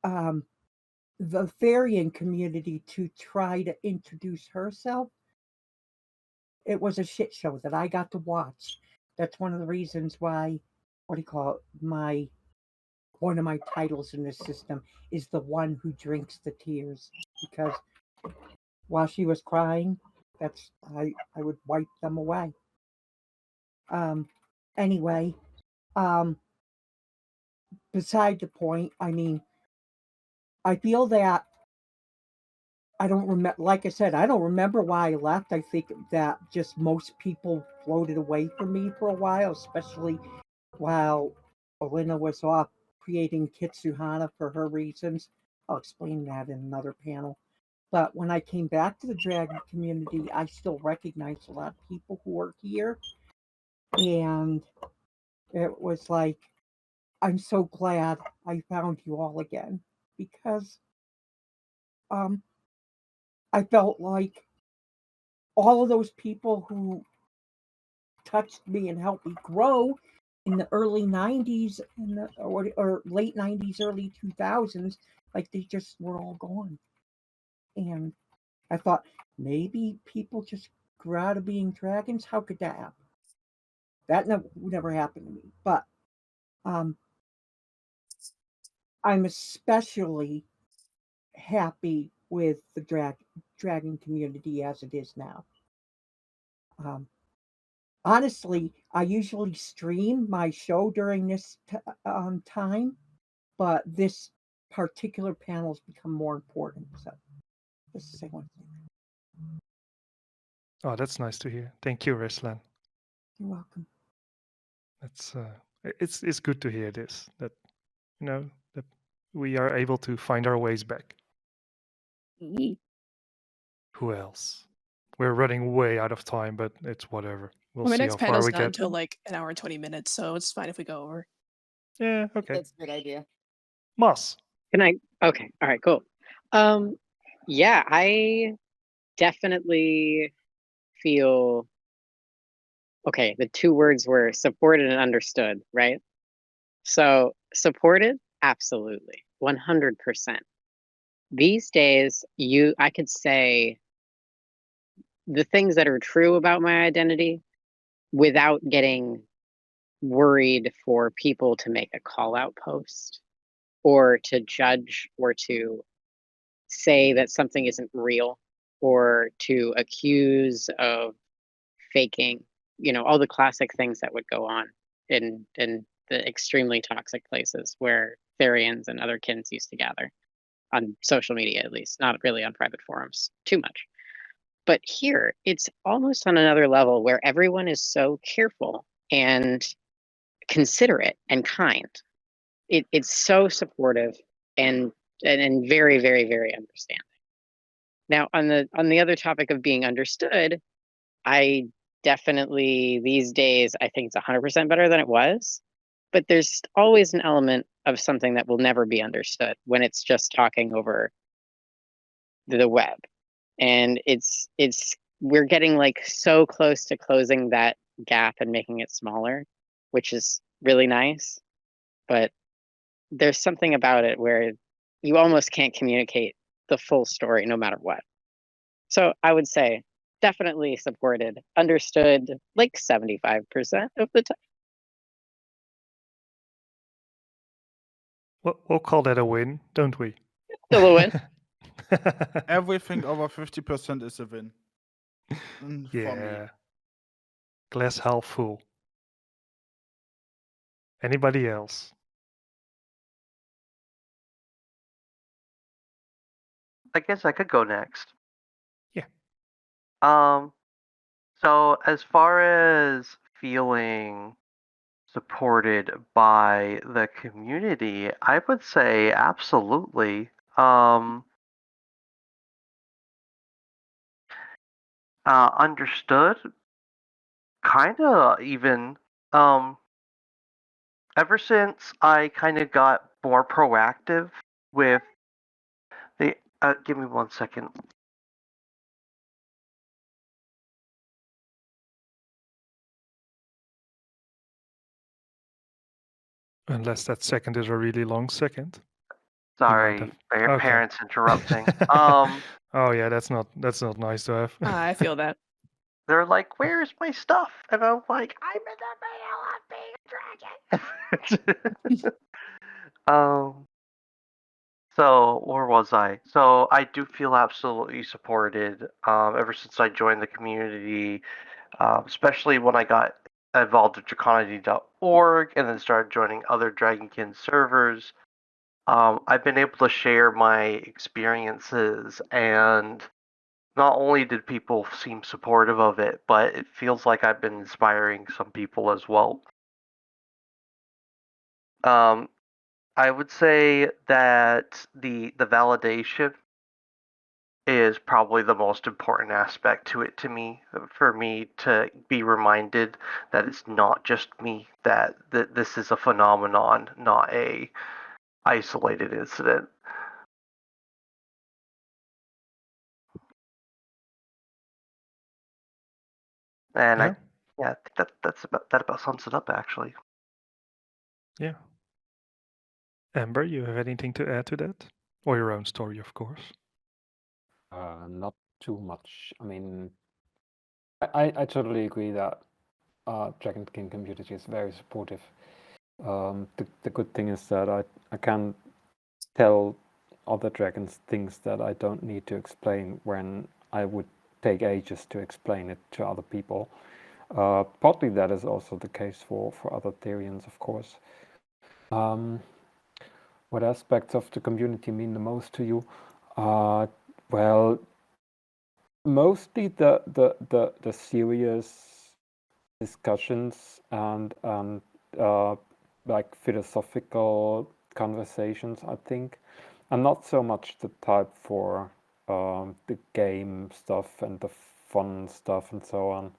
[SPEAKER 5] the Therian community to try to introduce herself, it was a shit show that I got to watch. That's one of the reasons why, what do you call it? One of my titles in this system is the one who drinks the tears, because while she was crying, I would wipe them away. Anyway, beside the point, I mean, I feel that I don't remember, like I said, I don't remember why I left. I think that just most people floated away from me for a while, especially while Alina was off creating Kitsuhana for her reasons. I'll explain that in another panel. But when I came back to the dragon community, I still recognized a lot of people who were here. And it was like, I'm so glad I found you all again, because I felt like all of those people who touched me and helped me grow in the early 90s or late 90s, early 2000s, like they just were all gone. And I thought, maybe people just grew out of being dragons. How could that happen? That never happened to me. But I'm especially happy with the dragon community as it is now. Honestly, I usually stream my show during this time, but this particular panel has become more important. So, just to say one thing.
[SPEAKER 1] Oh, that's nice to hear. Thank you, Reslan.
[SPEAKER 5] You're welcome.
[SPEAKER 1] That's it's good to hear this. That that we are able to find our ways back. Who else? We're running way out of time, but it's whatever. We'll
[SPEAKER 2] My
[SPEAKER 1] see
[SPEAKER 2] next
[SPEAKER 1] how far
[SPEAKER 2] panel's
[SPEAKER 1] we
[SPEAKER 2] not
[SPEAKER 1] get.
[SPEAKER 2] until like an hour and 20 minutes, so it's fine if we go over.
[SPEAKER 1] Yeah, okay.
[SPEAKER 9] That's a good idea.
[SPEAKER 1] Moss.
[SPEAKER 7] Can I? Okay. All right. Cool. Yeah, I definitely feel okay. The two words were supported and understood, right? So supported, absolutely, 100%. These days, I could say the things that are true about my identity without getting worried for people to make a call out post or to judge or to say that something isn't real or to accuse of faking, all the classic things that would go on in the extremely toxic places where Therians and other kins used to gather on social media, at least, not really on private forums too much. But here, it's almost on another level where everyone is so careful and considerate and kind. It's so supportive and very, very, very understanding. Now, on the other topic of being understood, I definitely these days I think it's 100% better than it was, but there's always an element of something that will never be understood when it's just talking over the web. And we're getting like so close to closing that gap and making it smaller, which is really nice. But there's something about it where you almost can't communicate the full story no matter what. So I would say definitely supported, understood like 75% of the time.
[SPEAKER 1] We'll call that a win, don't we?
[SPEAKER 7] Still a win.
[SPEAKER 3] Everything over 50% is a win. For me.
[SPEAKER 1] Yeah. Glass half full. Anybody else?
[SPEAKER 10] I guess I could go next.
[SPEAKER 1] Yeah.
[SPEAKER 10] So as far as feeling supported by the community, I would say absolutely. Understood, kind of even. Ever since I kind of got more proactive with the. Give me 1 second.
[SPEAKER 1] Unless that second is a really long second.
[SPEAKER 10] Sorry,
[SPEAKER 1] Okay.
[SPEAKER 10] parents interrupting.
[SPEAKER 1] Oh yeah, that's not nice to have.
[SPEAKER 2] I feel that.
[SPEAKER 10] They're like, "Where's my stuff?" And I'm like, "I'm in the middle of being a dragon." So where was I? So I do feel absolutely supported. Ever since I joined the community, especially when I got involved with Draconic.org and then started joining other Dragonkin servers. I've been able to share my experiences, and not only did people seem supportive of it, but it feels like I've been inspiring some people as well. I would say that the validation is probably the most important aspect to it to me, for me to be reminded that it's not just me, that this is a phenomenon, not a isolated incident. And
[SPEAKER 1] Yeah.
[SPEAKER 10] I think that about sums it up, actually.
[SPEAKER 1] Yeah. Amber, you have anything to add to that? Or your own story, of course.
[SPEAKER 6] Not too much. I mean, I totally agree that Dragon King community is very supportive. The good thing is that I can tell other dragons things that I don't need to explain when I would take ages to explain it to other people. Partly that is also the case for other Therians, of course. What aspects of the community mean the most to you? Well, mostly the serious discussions and like philosophical conversations, I think. I'm not so much the type for the game stuff and the fun stuff and so on.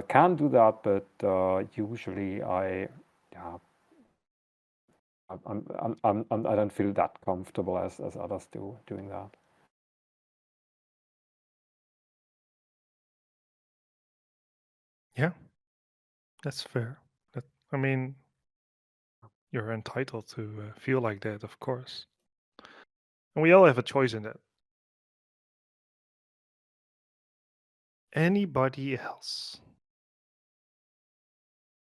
[SPEAKER 6] Can do that, but usually I I don't feel that comfortable as others do doing that.
[SPEAKER 1] Yeah, that's fair. I mean, you're entitled to feel like that, of course. And we all have a choice in that. Anybody else?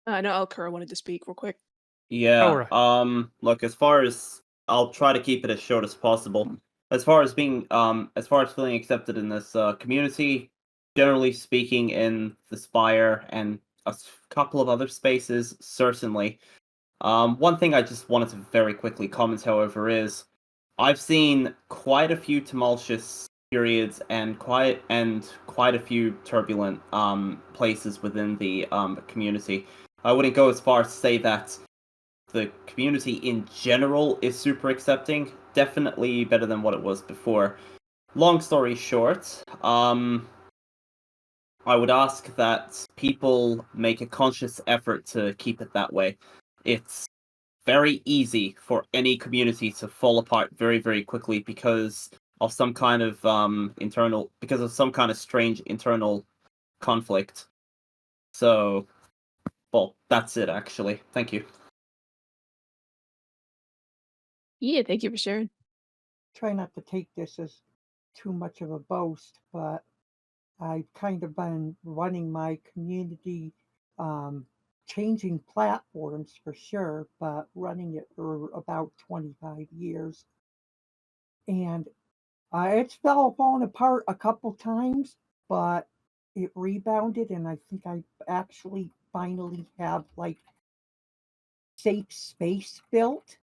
[SPEAKER 2] I know Alcura wanted to speak real quick.
[SPEAKER 8] Yeah.
[SPEAKER 1] Alright.
[SPEAKER 8] Look, as far as I'll try to keep it as short as possible. As far as being, as far as feeling accepted in this community, generally speaking, in the Spire and a couple of other spaces, certainly. One thing I just wanted to very quickly comment, however, is I've seen quite a few tumultuous periods and quite a few turbulent places within the community. I wouldn't go as far as to say that the community in general is super accepting. Definitely better than what it was before. Long story short, I would ask that people make a conscious effort to keep it that way. It's very easy for any community to fall apart very, very quickly because of some kind of strange internal conflict. So, well, that's it actually. Thank you.
[SPEAKER 2] Yeah, thank you for sharing.
[SPEAKER 5] Try not to take this as too much of a boast, but I've kind of been running my community, changing platforms for sure, but running it for about 25 years. And it's fallen apart a couple times, but it rebounded, and I think I actually finally have like safe space built.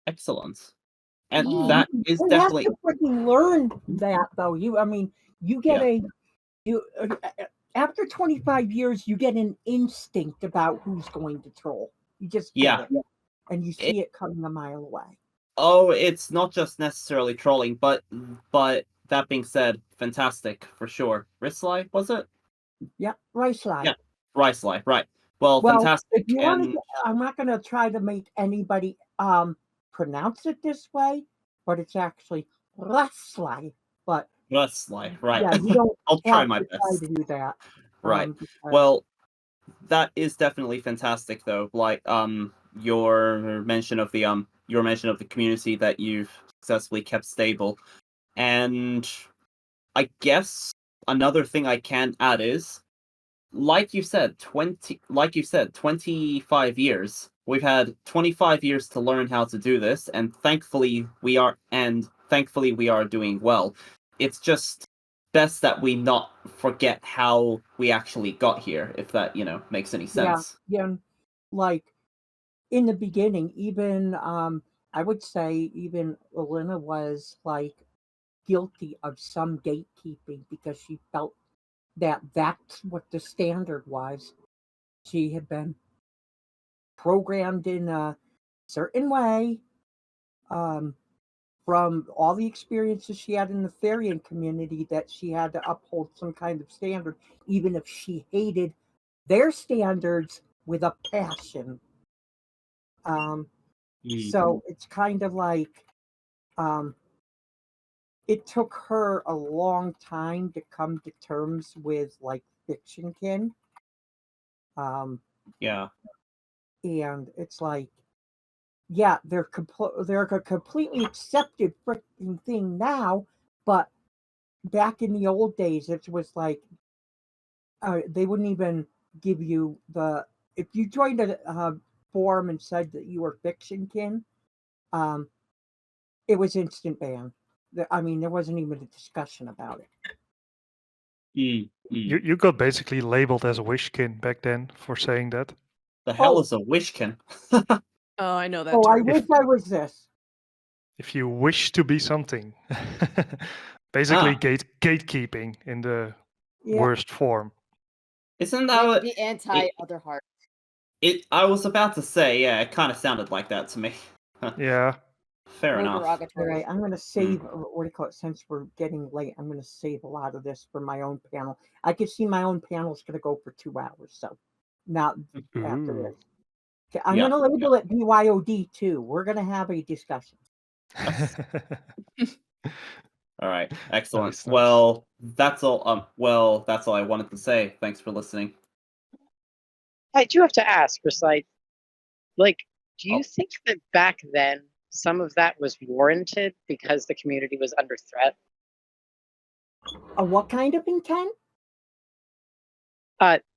[SPEAKER 8] Excellent. And
[SPEAKER 2] Yeah.
[SPEAKER 8] that is
[SPEAKER 5] You
[SPEAKER 8] definitely
[SPEAKER 5] have to freaking learn that, though. You get after 25 years, you get an instinct about who's going to troll. You just get it, and you see it coming a mile away.
[SPEAKER 8] Oh, it's not just necessarily trolling, but that being said, fantastic for sure. Risley, was it?
[SPEAKER 5] Yeah, Ricelai.
[SPEAKER 8] Yeah, Risley, right. Well,
[SPEAKER 5] Well,
[SPEAKER 8] fantastic.
[SPEAKER 5] if you want
[SPEAKER 8] And
[SPEAKER 5] to, I'm not going to try to make anybody pronounce it this way, but it's actually Ricelai. But
[SPEAKER 8] Risley, right.
[SPEAKER 5] yeah, you don't
[SPEAKER 8] I'll try
[SPEAKER 5] have
[SPEAKER 8] my
[SPEAKER 5] to try
[SPEAKER 8] best.
[SPEAKER 5] to do that.
[SPEAKER 8] Right.
[SPEAKER 5] Because,
[SPEAKER 8] Well, that is definitely fantastic though. Like your mention of the community that you've successfully kept stable. And I guess another thing I can add is like you said 25 years. We've had 25 years to learn how to do this, and thankfully we are doing well. It's just best that we not forget how we actually got here, if that makes any sense.
[SPEAKER 5] yeah, like in the beginning, even I would say even Elena was like guilty of some gatekeeping because she felt that that's what the standard was. She had been programmed in a certain way from all the experiences she had in the Therian community that she had to uphold some kind of standard, even if she hated their standards with a passion. So it's kind of like it took her a long time to come to terms with like Fictionkin.
[SPEAKER 8] Yeah.
[SPEAKER 5] And it's like, yeah, they're a completely accepted freaking thing now, but back in the old days, it was like they wouldn't even give you if you joined a forum and said that you were Fictionkin, it was instant ban. I mean, there wasn't even a discussion about it.
[SPEAKER 1] You got basically labeled as a wishkin back then for saying that.
[SPEAKER 8] The hell is a wishkin?
[SPEAKER 2] Oh, I know that
[SPEAKER 5] Oh, I
[SPEAKER 2] term.
[SPEAKER 5] wish I was this.
[SPEAKER 1] If you wish to be something. Basically gatekeeping in the worst form.
[SPEAKER 8] Isn't that what
[SPEAKER 9] the anti other heart?
[SPEAKER 8] I was about to say, yeah, it kind of sounded like that to me.
[SPEAKER 1] Yeah.
[SPEAKER 8] Fair
[SPEAKER 9] More
[SPEAKER 8] enough.
[SPEAKER 9] derogatory.
[SPEAKER 5] All right, I'm going to save, what do you call it, since we're getting late, I'm going to save a lot of this for my own panel. I can see my own panel is going to go for 2 hours, so not after
[SPEAKER 1] Ooh.
[SPEAKER 5] this. Okay, I'm
[SPEAKER 8] Yeah,
[SPEAKER 5] going to label it BYOD too. We're going to have a discussion.
[SPEAKER 8] All right, excellent.
[SPEAKER 1] Nice, nice.
[SPEAKER 8] Well, that's all. Well, that's all I wanted to say. Thanks for listening.
[SPEAKER 7] I do have to ask, Recite, like, do you
[SPEAKER 8] Oh.
[SPEAKER 7] think that back then some of that was warranted because the community was under threat?
[SPEAKER 5] What kind of intent?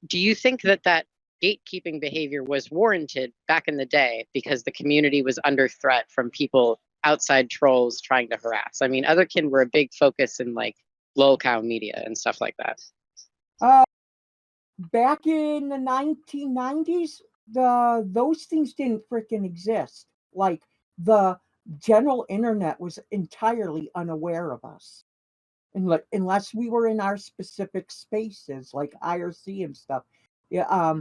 [SPEAKER 7] Do you think that that gatekeeping behavior was warranted back in the day because the community was under threat from people outside trolls trying to harass? I mean, Otherkin were a big focus in like lolcow media and stuff like that.
[SPEAKER 5] Back in the 1990s, those things didn't freaking exist. Like, the general internet was entirely unaware of us. Unless we were in our specific spaces, like IRC and stuff. Yeah,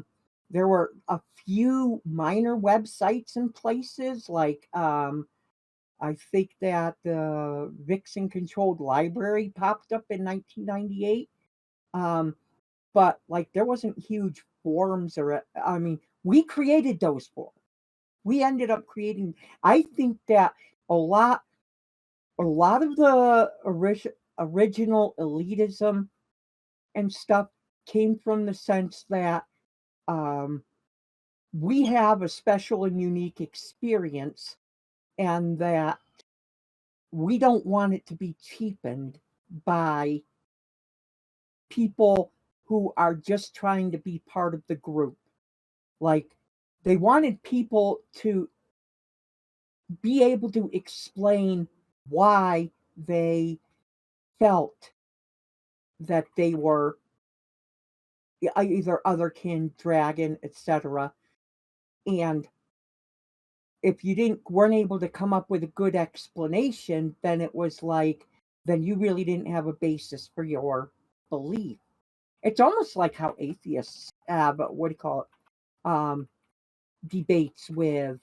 [SPEAKER 5] there were a few minor websites and places, like I think that the Vixen controlled library popped up in 1998. But like there wasn't huge forums I mean, we created those forums. We ended up creating, I think that a lot of the original elitism and stuff came from the sense that we have a special and unique experience, and that we don't want it to be cheapened by people who are just trying to be part of the group. Like, they wanted people to be able to explain why they felt that they were either otherkin, dragon, etc. And if you weren't able to come up with a good explanation, then it was like, then you really didn't have a basis for your belief. It's almost like how atheists have, what do you call it, debates with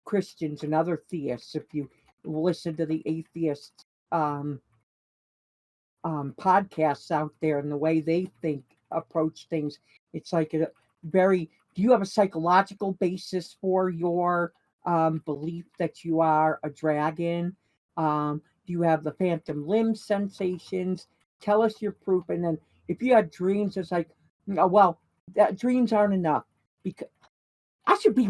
[SPEAKER 5] Christians and other theists. If you listen to the atheist podcasts out there and the way they approach things, it's like a very, do you have a psychological basis for your belief that you are a dragon? Do you have the phantom limb sensations? Tell us your proof. And then if you had dreams, it's like, well, dreams aren't enough. Because I should be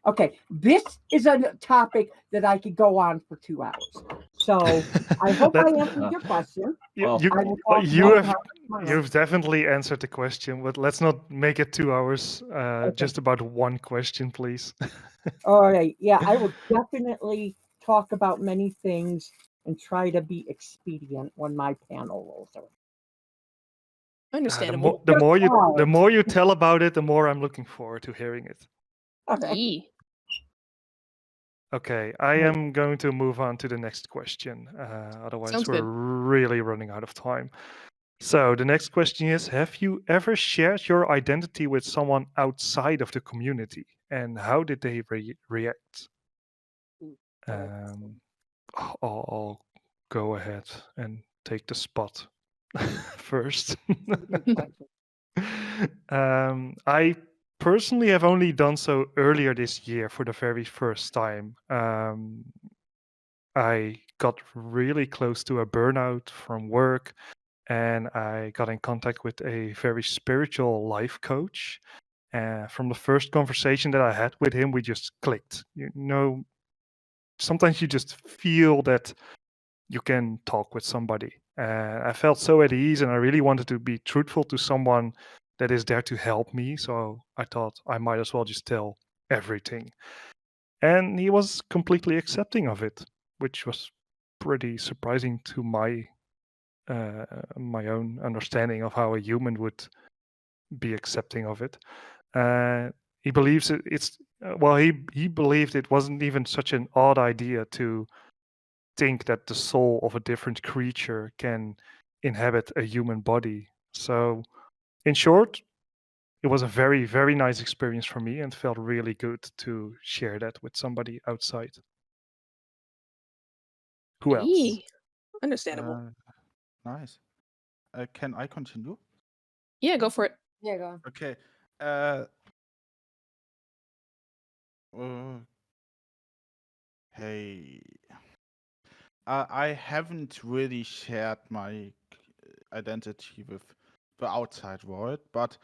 [SPEAKER 5] okay. This is a topic that I could go on for 2 hours. So I hope I answered your question.
[SPEAKER 1] You've definitely answered the question, but let's not make it 2 hours. Just about one question, please.
[SPEAKER 5] All right. Yeah, I will definitely talk about many things and try to be expedient when my panel rolls around.
[SPEAKER 2] Understandable.
[SPEAKER 1] The more you tell about it, the more I'm looking forward to hearing it.
[SPEAKER 2] Okay.
[SPEAKER 1] Okay, I am going to move on to the next question. Otherwise,
[SPEAKER 2] Sounds
[SPEAKER 1] we're
[SPEAKER 2] good.
[SPEAKER 1] really running out of time. So the next question is, have you ever shared your identity with someone outside of the community? And how did they react? I'll go ahead and take the spot first. I personally have only done so earlier this year for the very first time. I got really close to a burnout from work, and I got in contact with a very spiritual life coach. From the first conversation that I had with him, we just clicked. You know, sometimes you just feel that you can talk with somebody. I felt so at ease, and I really wanted to be truthful to someone that is there to help me. So I thought I might as well just tell everything. And he was completely accepting of it, which was pretty surprising to my own understanding of how a human would be accepting of it. He believes he believed it wasn't even such an odd idea to think that the soul of a different creature can inhabit a human body. So, in short, it was a very, very nice experience for me, and felt really good to share that with somebody outside. Who else?
[SPEAKER 2] Understandable.
[SPEAKER 3] Nice. Can I continue?
[SPEAKER 2] Yeah, go for it.
[SPEAKER 9] Yeah, go on.
[SPEAKER 3] Okay. Uh, hey, I haven't really shared my identity with the outside world, but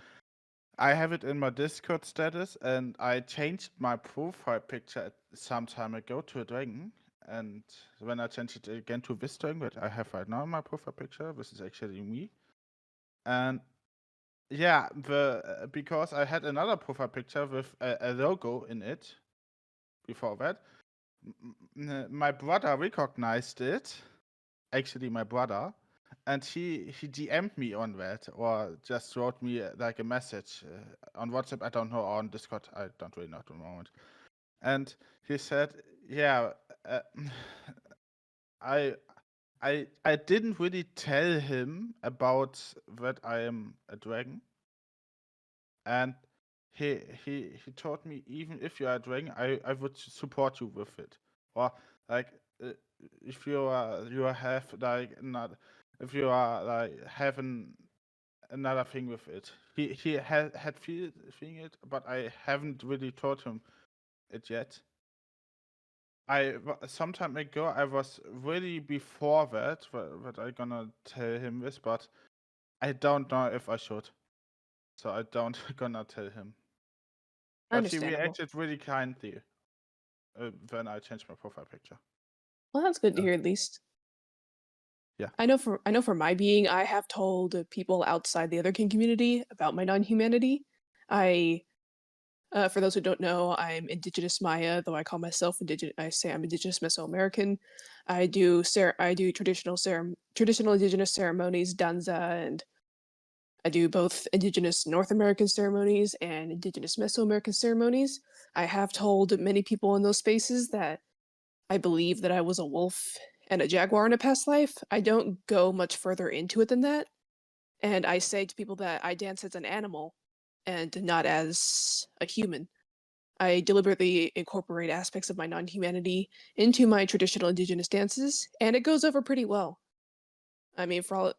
[SPEAKER 3] I have it in my Discord status, and I changed my profile picture some time ago to a dragon. And when I changed it again to this dragon that I have right now in my profile picture, this is actually me. And yeah, because I had another profile picture with a logo in it before that. My brother recognized it, actually my brother, and he DM'd me on that, or just wrote me like a message on WhatsApp. I don't know, or on Discord. I don't really know at the moment. And he said, "Yeah, uh, I I didn't really tell him about that I am a dragon, and he told me, even if you are a dragon, I would support you with it, or like uh, if you have like not if you are like having another thing with it. He had feeling it, but I haven't really told him it yet. Some time ago I was really before that I gonna tell him this, but I don't know if I should, so I don't gonna tell him. But he
[SPEAKER 2] Understandable.
[SPEAKER 3] reacted really kindly when I changed my profile picture.
[SPEAKER 2] Well, that's good to
[SPEAKER 3] Yeah.
[SPEAKER 2] hear at least.
[SPEAKER 3] Yeah.
[SPEAKER 2] I know for my being, I have told people outside the otherkin community about my non-humanity. For those who don't know, I'm Indigenous Maya, though I call myself Indigenous. I say I'm Indigenous Mesoamerican. I do traditional Indigenous ceremonies, danza, and I do both Indigenous North American ceremonies and Indigenous Mesoamerican ceremonies. I have told many people in those spaces that I believe that I was a wolf and a jaguar in a past life. I don't go much further into it than that. And I say to people that I dance as an animal and not as a human. I deliberately incorporate aspects of my non-humanity into my traditional indigenous dances, and it goes over pretty well. For all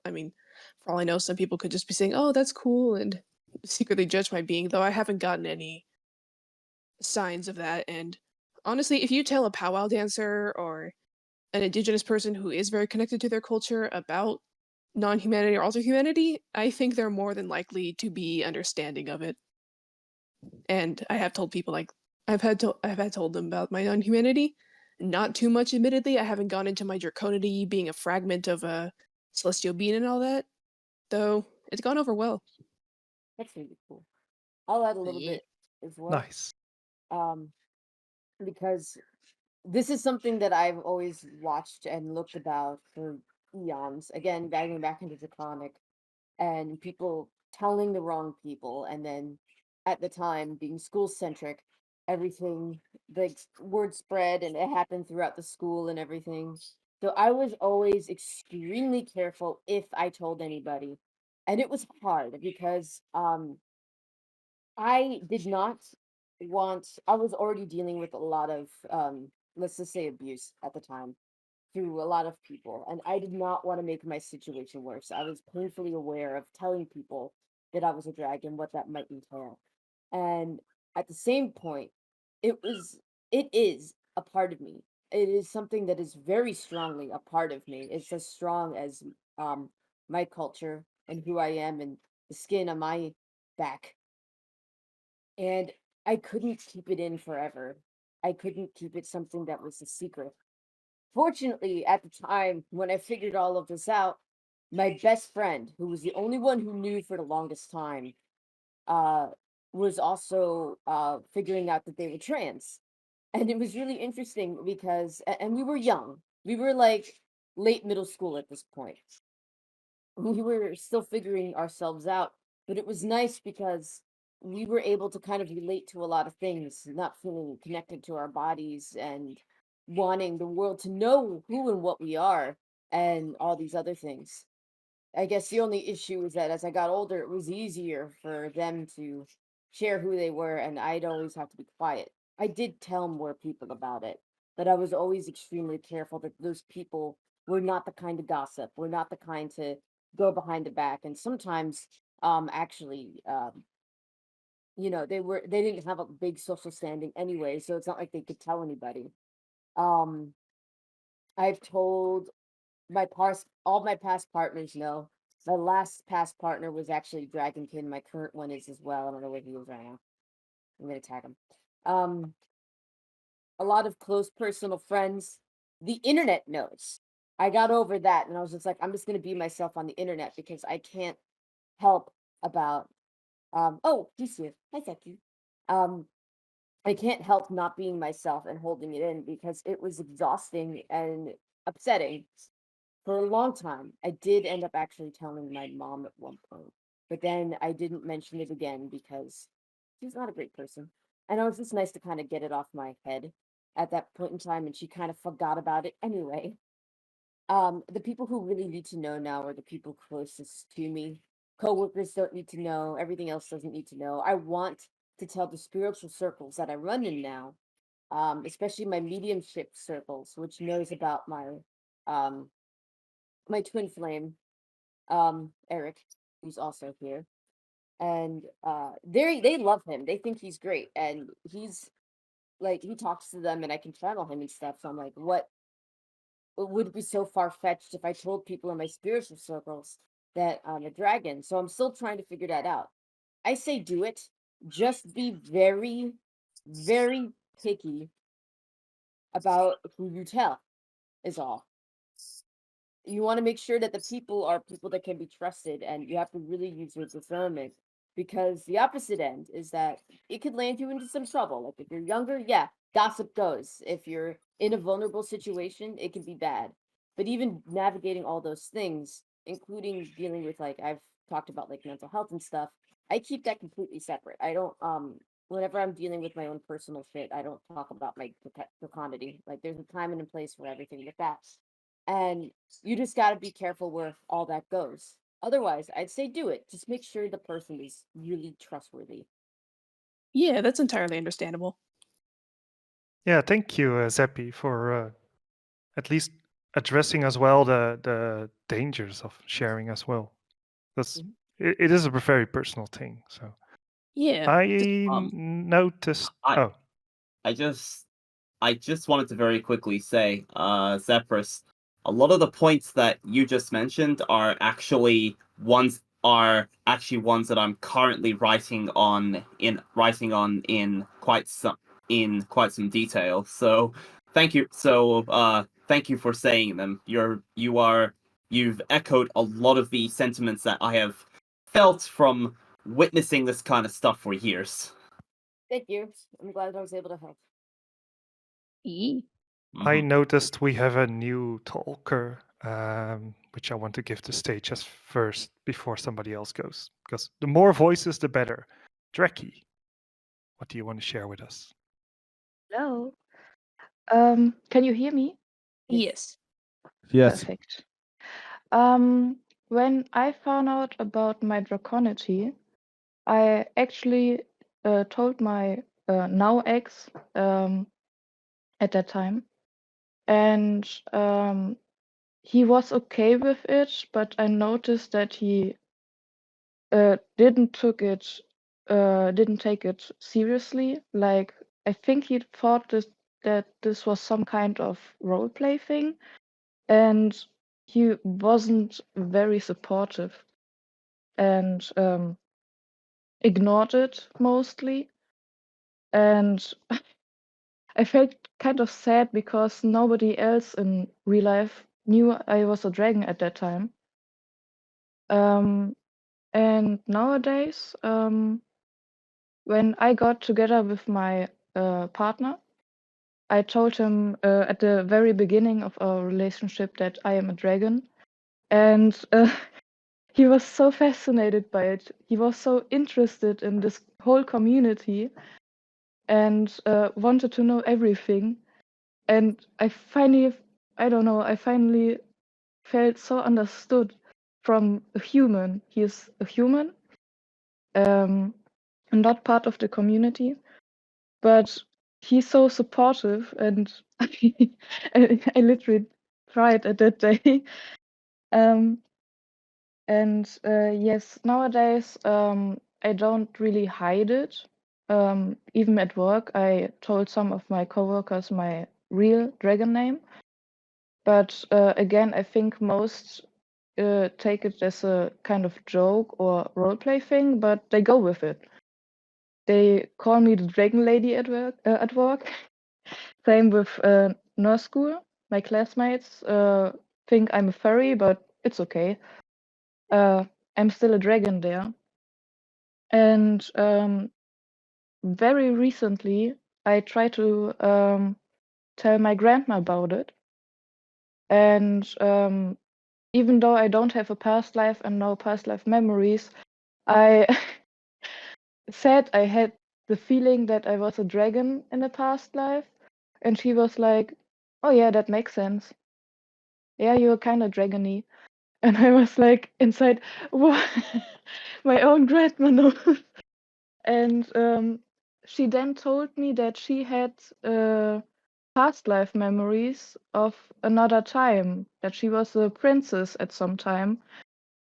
[SPEAKER 2] I know, some people could just be saying, "Oh, that's cool," and secretly judge my being, though I haven't gotten any signs of that. And honestly, if you tell a powwow dancer or an indigenous person who is very connected to their culture about non-humanity or alter humanity, I think they're more than likely to be understanding of it. And I have told people I've had told them about my non-humanity. Not too much, admittedly. I haven't gone into my draconity being a fragment of a celestial being and all that, though it's gone over well.
[SPEAKER 9] That's really cool. I'll add a little
[SPEAKER 2] Yeah.
[SPEAKER 9] bit as well.
[SPEAKER 1] Nice.
[SPEAKER 9] Because this is something that I've always watched and looked about for eons. Again, going back into Draconic, and people telling the wrong people, and then at the time being school centric, everything like word spread and it happened throughout the school and everything. So I was always extremely careful if I told anybody, and it was hard because I did not I was already dealing with a lot of, let's just say, abuse at the time through a lot of people. And I did not want to make my situation worse. I was painfully aware of telling people that I was a dragon, what that might entail. And at the same point, it is a part of me. It is something that is very strongly a part of me. It's as strong as um, my culture and who I am and the skin on my back, and I couldn't keep it in forever. I couldn't keep it something that was a secret. Fortunately, at the time when I figured all of this out, my best friend, who was the only one who knew for the longest time, uh, was also figuring out that they were trans. And it was really interesting because, and we were young. We were like late middle school at this point. We were still figuring ourselves out, but it was nice because we were able to kind of relate to a lot of things, not feeling connected to our bodies and wanting the world to know who and what we are and all these other things. I guess the only issue is that as I got older, it was easier for them to share who they were, and I'd always have to be quiet. I did tell more people about it, but I was always extremely careful that those people were not the kind to gossip, were not the kind to go behind the back, and sometimes actually you know, they didn't have a big social standing anyway, so it's not like they could tell anybody. I've told all my past partners know. My last past partner was actually Dragonkin. My current one is as well. I don't know where he is right now. I'm gonna tag him. A lot of close personal friends. The internet knows. I got over that, and I was just like, I'm just gonna be myself on the internet because I can't help about. Oh, he's here. Hi, Seki. I can't help not being myself and holding it in because it was exhausting and upsetting for a long time. I did end up actually telling my mom at one point, but then I didn't mention it again because she's not a great person. And it was just nice to kind of get it off my head at that point in time, and she kind of forgot about it anyway. The people who really need to know now are the people closest to me. Coworkers don't need to know, everything else doesn't need to know. I want to tell the spiritual circles that I run in now, especially my mediumship circles, which knows about my twin flame, Eric, who's also here. And they love him. They think he's great. And he's like, he talks to them and I can channel him and stuff. So I'm like, what it would be so far-fetched if I told people in my spiritual circles that I'm a dragon. So I'm still trying to figure that out. I say do it. Just be very, very picky about who you tell, is all. You want to make sure that the people are people that can be trusted, and you have to really use your discernment, because the opposite end is that it could land you into some trouble. Like if you're younger, yeah, gossip goes. If you're in a vulnerable situation, it can be bad. But even navigating all those things, including dealing with, like, I've talked about like mental health and stuff, I keep that completely separate. I don't whenever I'm dealing with my own personal shit, I don't talk about my fecundity. Like there's a time and a place for everything with that. And you just got to be careful where all that goes. Otherwise, I'd say do it. Just make sure the person is really trustworthy.
[SPEAKER 2] Yeah, that's entirely understandable.
[SPEAKER 1] Yeah, thank you, Zeppi, for at least addressing as well the dangers of sharing as well. That's it is a very personal thing. So
[SPEAKER 2] Yeah.
[SPEAKER 1] I noticed.
[SPEAKER 8] I just wanted to very quickly say, Zephyrus, a lot of the points that you just mentioned are actually ones that I'm currently writing on in quite some detail. So thank you. So thank you for saying them. You've echoed a lot of the sentiments that I have felt from witnessing this kind of stuff for years.
[SPEAKER 9] Thank you. I'm glad I was able to help.
[SPEAKER 1] I noticed we have a new talker, which I want to give the stage as first before somebody else goes. Because the more voices, the better. Dreki, what do you want to share with us?
[SPEAKER 11] Hello. Can you hear me?
[SPEAKER 2] Yes.
[SPEAKER 3] Yes.
[SPEAKER 11] Perfect. When I found out about my draconity, I actually told my now ex at that time, and he was okay with it, but I noticed that he didn't take it seriously. Like I think he thought that this was some kind of role play thing, and he wasn't very supportive and ignored it mostly. And I felt kind of sad because nobody else in real life knew I was a dragon at that time. And nowadays, when I got together with my partner, I told him at the very beginning of our relationship that I am a dragon. And he was so fascinated by it. He was so interested in this whole community and wanted to know everything. And I finally felt so understood from a human. He is a human, not part of the community, but he's so supportive, and I literally cried at that day. And yes, nowadays I don't really hide it. Even at work, I told some of my coworkers my real dragon name. But again, I think most take it as a kind of joke or roleplay thing, but they go with it. They call me the Dragon Lady at work. Same with nurse school. My classmates think I'm a furry, but it's okay. I'm still a dragon there. And very recently, I tried to tell my grandma about it. And even though I don't have a past life and no past life memories, I said I had the feeling that I was a dragon in a past life. And she was like, "Oh, yeah, that makes sense. Yeah, you're kind of dragony." And I was like, inside, what? My own grandma knows. And she then told me that she had past life memories of another time, that she was a princess at some time.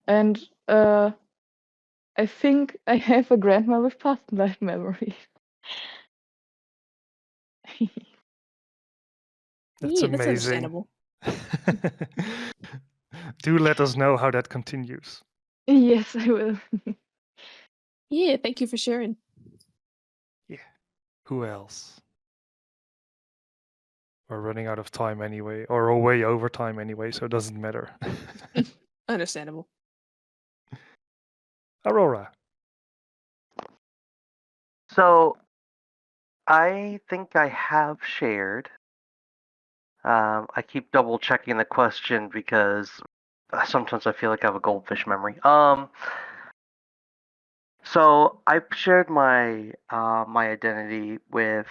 [SPEAKER 11] And I think I have a grandma with past life memories.
[SPEAKER 1] That's
[SPEAKER 2] Yeah, that's
[SPEAKER 1] amazing.
[SPEAKER 2] understandable.
[SPEAKER 1] Do let us know how that continues.
[SPEAKER 11] Yes, I will.
[SPEAKER 2] Yeah, thank you for sharing.
[SPEAKER 1] Who else? We're running out of time anyway, or way over time anyway, so it doesn't matter.
[SPEAKER 2] Understandable.
[SPEAKER 1] Aurora.
[SPEAKER 10] So I think I have shared. I keep double checking the question because sometimes I feel like I have a goldfish memory. So I've shared my my identity with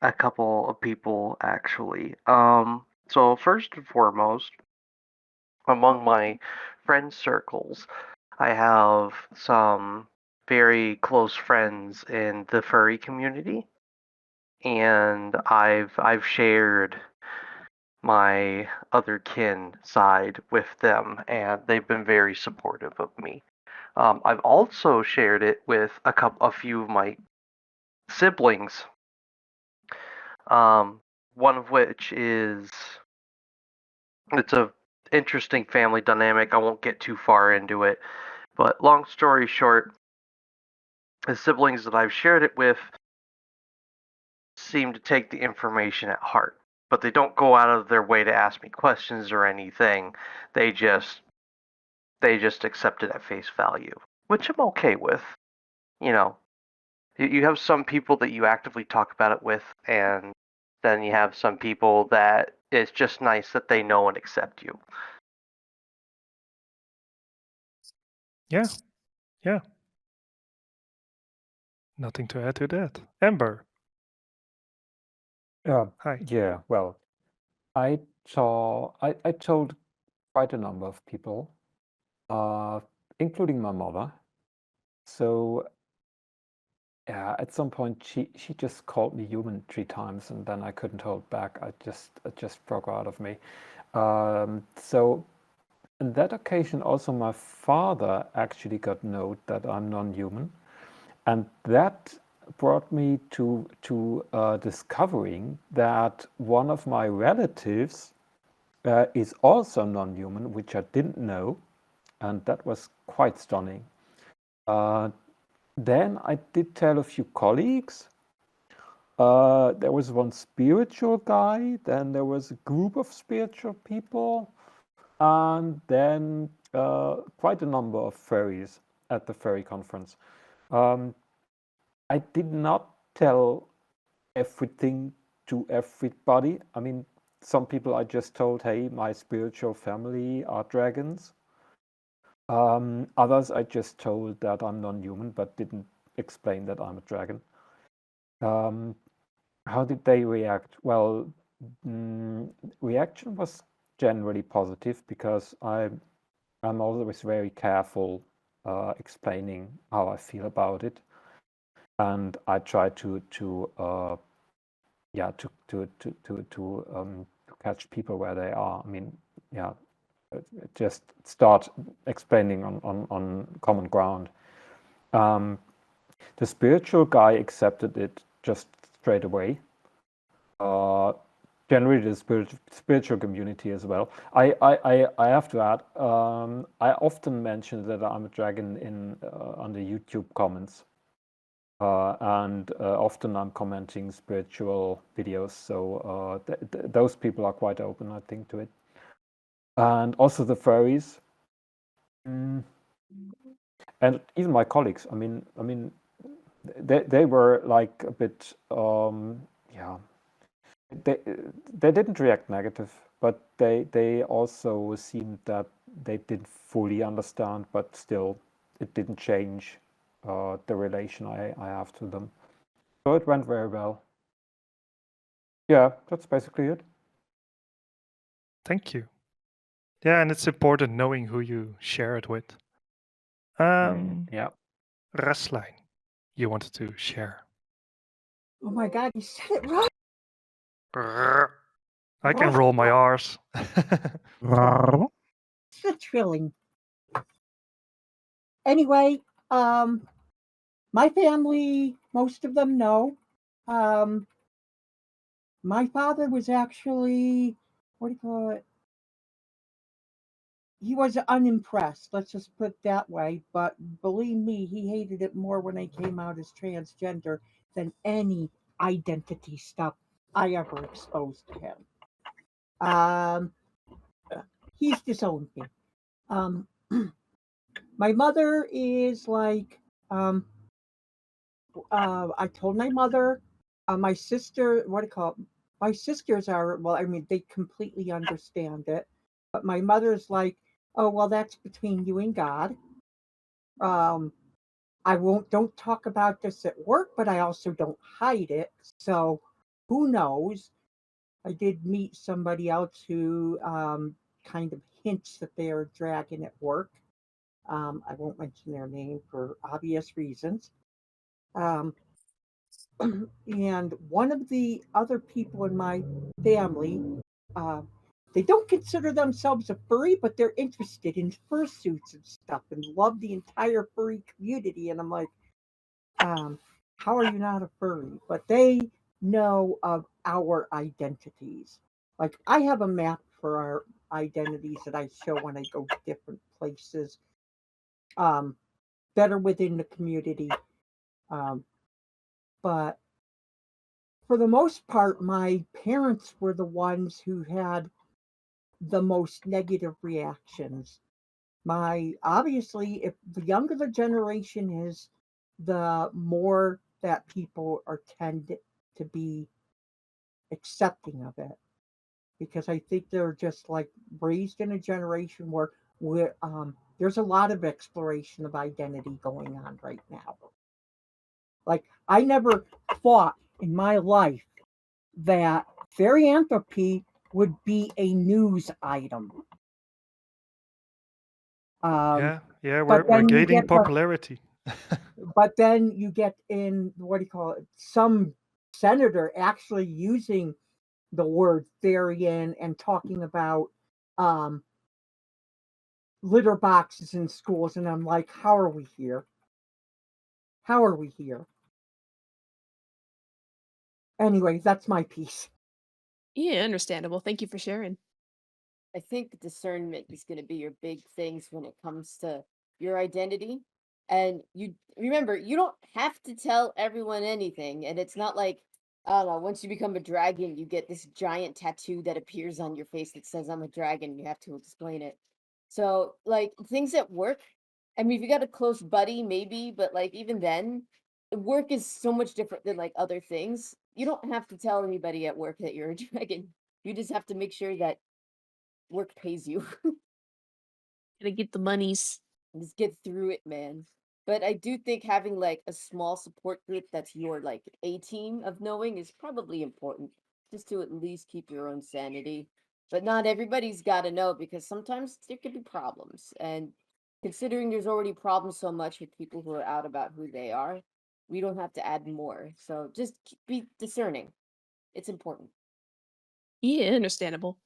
[SPEAKER 10] a couple of people actually. So first and foremost, among my friend circles, I have some very close friends in the furry community, and I've shared my other kin side with them, and they've been very supportive of me. I've also shared it with a few of my siblings. One of which is it's a interesting family dynamic. I won't get too far into it, but long story short, the siblings that I've shared it with seem to take the information at heart, but they don't go out of their way to ask me questions or anything. They just accept it at face value, which I'm okay with. You know, you have some people that you actively talk about it with, and then you have some people that it's just nice that they know and accept you.
[SPEAKER 1] Yeah. Nothing to add to that. Amber. Hi.
[SPEAKER 6] Yeah, well, I told quite a number of people, including my mother. So yeah, at some point she just called me human 3 times, and then I couldn't hold back. It just broke out of me. So on that occasion, also my father actually got note that I'm non-human, and that brought me to discovering that one of my relatives is also non-human, which I didn't know, and that was quite stunning. Then I did tell a few colleagues. There was one spiritual guy, then there was a group of spiritual people, and then quite a number of furries at the furry conference. I did not tell everything to everybody. I mean, some people I just told, hey, my spiritual family are dragons. Others I just told that I'm non-human, but didn't explain that I'm a dragon. How did they react? Well, reaction was generally positive because I'm always very careful explaining how I feel about it, and I try to catch people where they are. I mean, yeah, just start explaining on common ground. The spiritual guy accepted it just straight away. Generally, the spiritual community as well. I have to add, I often mention that I'm a dragon on the YouTube comments. And often I'm commenting spiritual videos, so those people are quite open, I think, to it. And also the furries, and even my colleagues. I mean, they were like a bit, yeah. They didn't react negative, but they also seemed that they didn't fully understand, but still, it didn't change the relation I have to them. So it went very well. Yeah, that's basically it.
[SPEAKER 1] Thank you. Yeah, and it's important knowing who you share it with.
[SPEAKER 6] Yeah.
[SPEAKER 1] Raslein, you wanted to share.
[SPEAKER 5] Oh my God, you said it right.
[SPEAKER 1] I can roll my R's.
[SPEAKER 5] It's a trilling. Anyway, my family, most of them know. My father was actually, what do you call it? He was unimpressed, let's just put it that way. But believe me, he hated it more when I came out as transgender than any identity stuff I ever exposed to him. He's disowned me. My mother is like, I told my mother, my sister, what do you call it? My sisters are, well, I mean, they completely understand it. But my mother's like, oh, well, that's between you and God. Don't talk about this at work, but I also don't hide it. So who knows? I did meet somebody else who kind of hints that they are a dragon at work. I won't mention their name for obvious reasons. And one of the other people in my family, they don't consider themselves a furry, but they're interested in fursuits and stuff and love the entire furry community. And I'm like, how are you not a furry? But they know of our identities. Like I have a map for our identities that I show when I go to different places that are within the community. But for the most part, my parents were the ones who had the most negative reactions. Obviously, if the younger the generation is, the more that people tend to be accepting of it, because I think they're just like raised in a generation where there's a lot of exploration of identity going on right now. Like I never thought in my life that fairyantropy would be a news item.
[SPEAKER 1] Yeah, we're gaining popularity.
[SPEAKER 5] But then you get in, what do you call it? Some senator actually using the word Therian and talking about litter boxes in schools, and I'm like, how are we here? How are we here? Anyway, that's my piece.
[SPEAKER 2] Yeah, understandable. Thank you for sharing.
[SPEAKER 9] I think discernment is going to be your big things when it comes to your identity. And you remember, you don't have to tell everyone anything. And it's not like, I don't know, once you become a dragon, you get this giant tattoo that appears on your face that says, I'm a dragon. You have to explain it. So, like, things at work, I mean, if you got a close buddy, maybe, but like, even then, work is so much different than like other things. You don't have to tell anybody at work that you're a dragon. You just have to make sure that work pays you.
[SPEAKER 2] Gotta get the monies.
[SPEAKER 9] Just get through it, man. But I do think having like a small support group that's your like A team of knowing is probably important, just to at least keep your own sanity. But not everybody's got to know, because sometimes there could be problems. And considering there's already problems so much with people who are out about who they are, we don't have to add more. So just be discerning. It's important.
[SPEAKER 2] Yeah, understandable.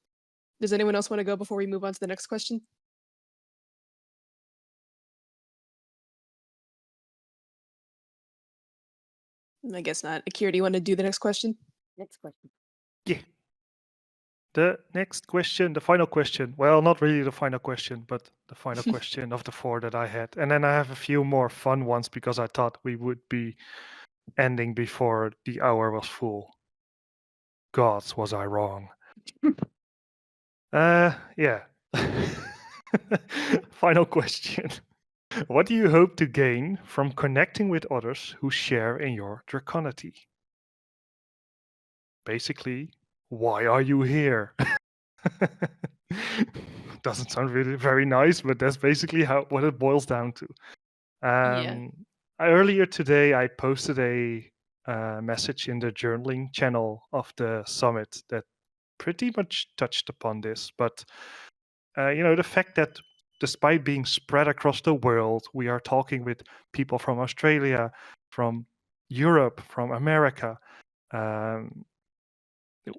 [SPEAKER 2] Does anyone else want to go before we move on to the next question? I guess not. Akira, do you want to do the next question?
[SPEAKER 9] Next question.
[SPEAKER 1] Yeah. The next question, the final question. Well, not really the final question, but the final question of the 4 that I had. And then I have a few more fun ones because I thought we would be ending before the hour was full. Gods, was I wrong? Yeah. Final question. What do you hope to gain from connecting with others who share in your Draconity? Basically, why are you here? Doesn't sound really very nice, but that's basically what it boils down to.
[SPEAKER 2] Yeah.
[SPEAKER 1] Earlier today, I posted a message in the journaling channel of the summit that pretty much touched upon this. But the fact that despite being spread across the world, we are talking with people from Australia, from Europe, from America.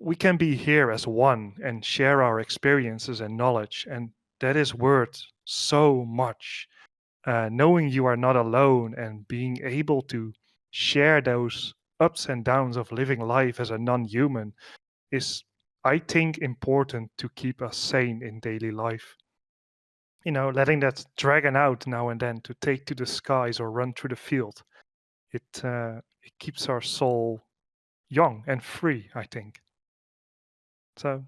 [SPEAKER 1] We can be here as one and share our experiences and knowledge, and that is worth so much. Knowing you are not alone and being able to share those ups and downs of living life as a non-human is, I think, important to keep us sane in daily life. Letting that dragon out now and then to take to the skies or run through the field, it keeps our soul young and free, I think. So,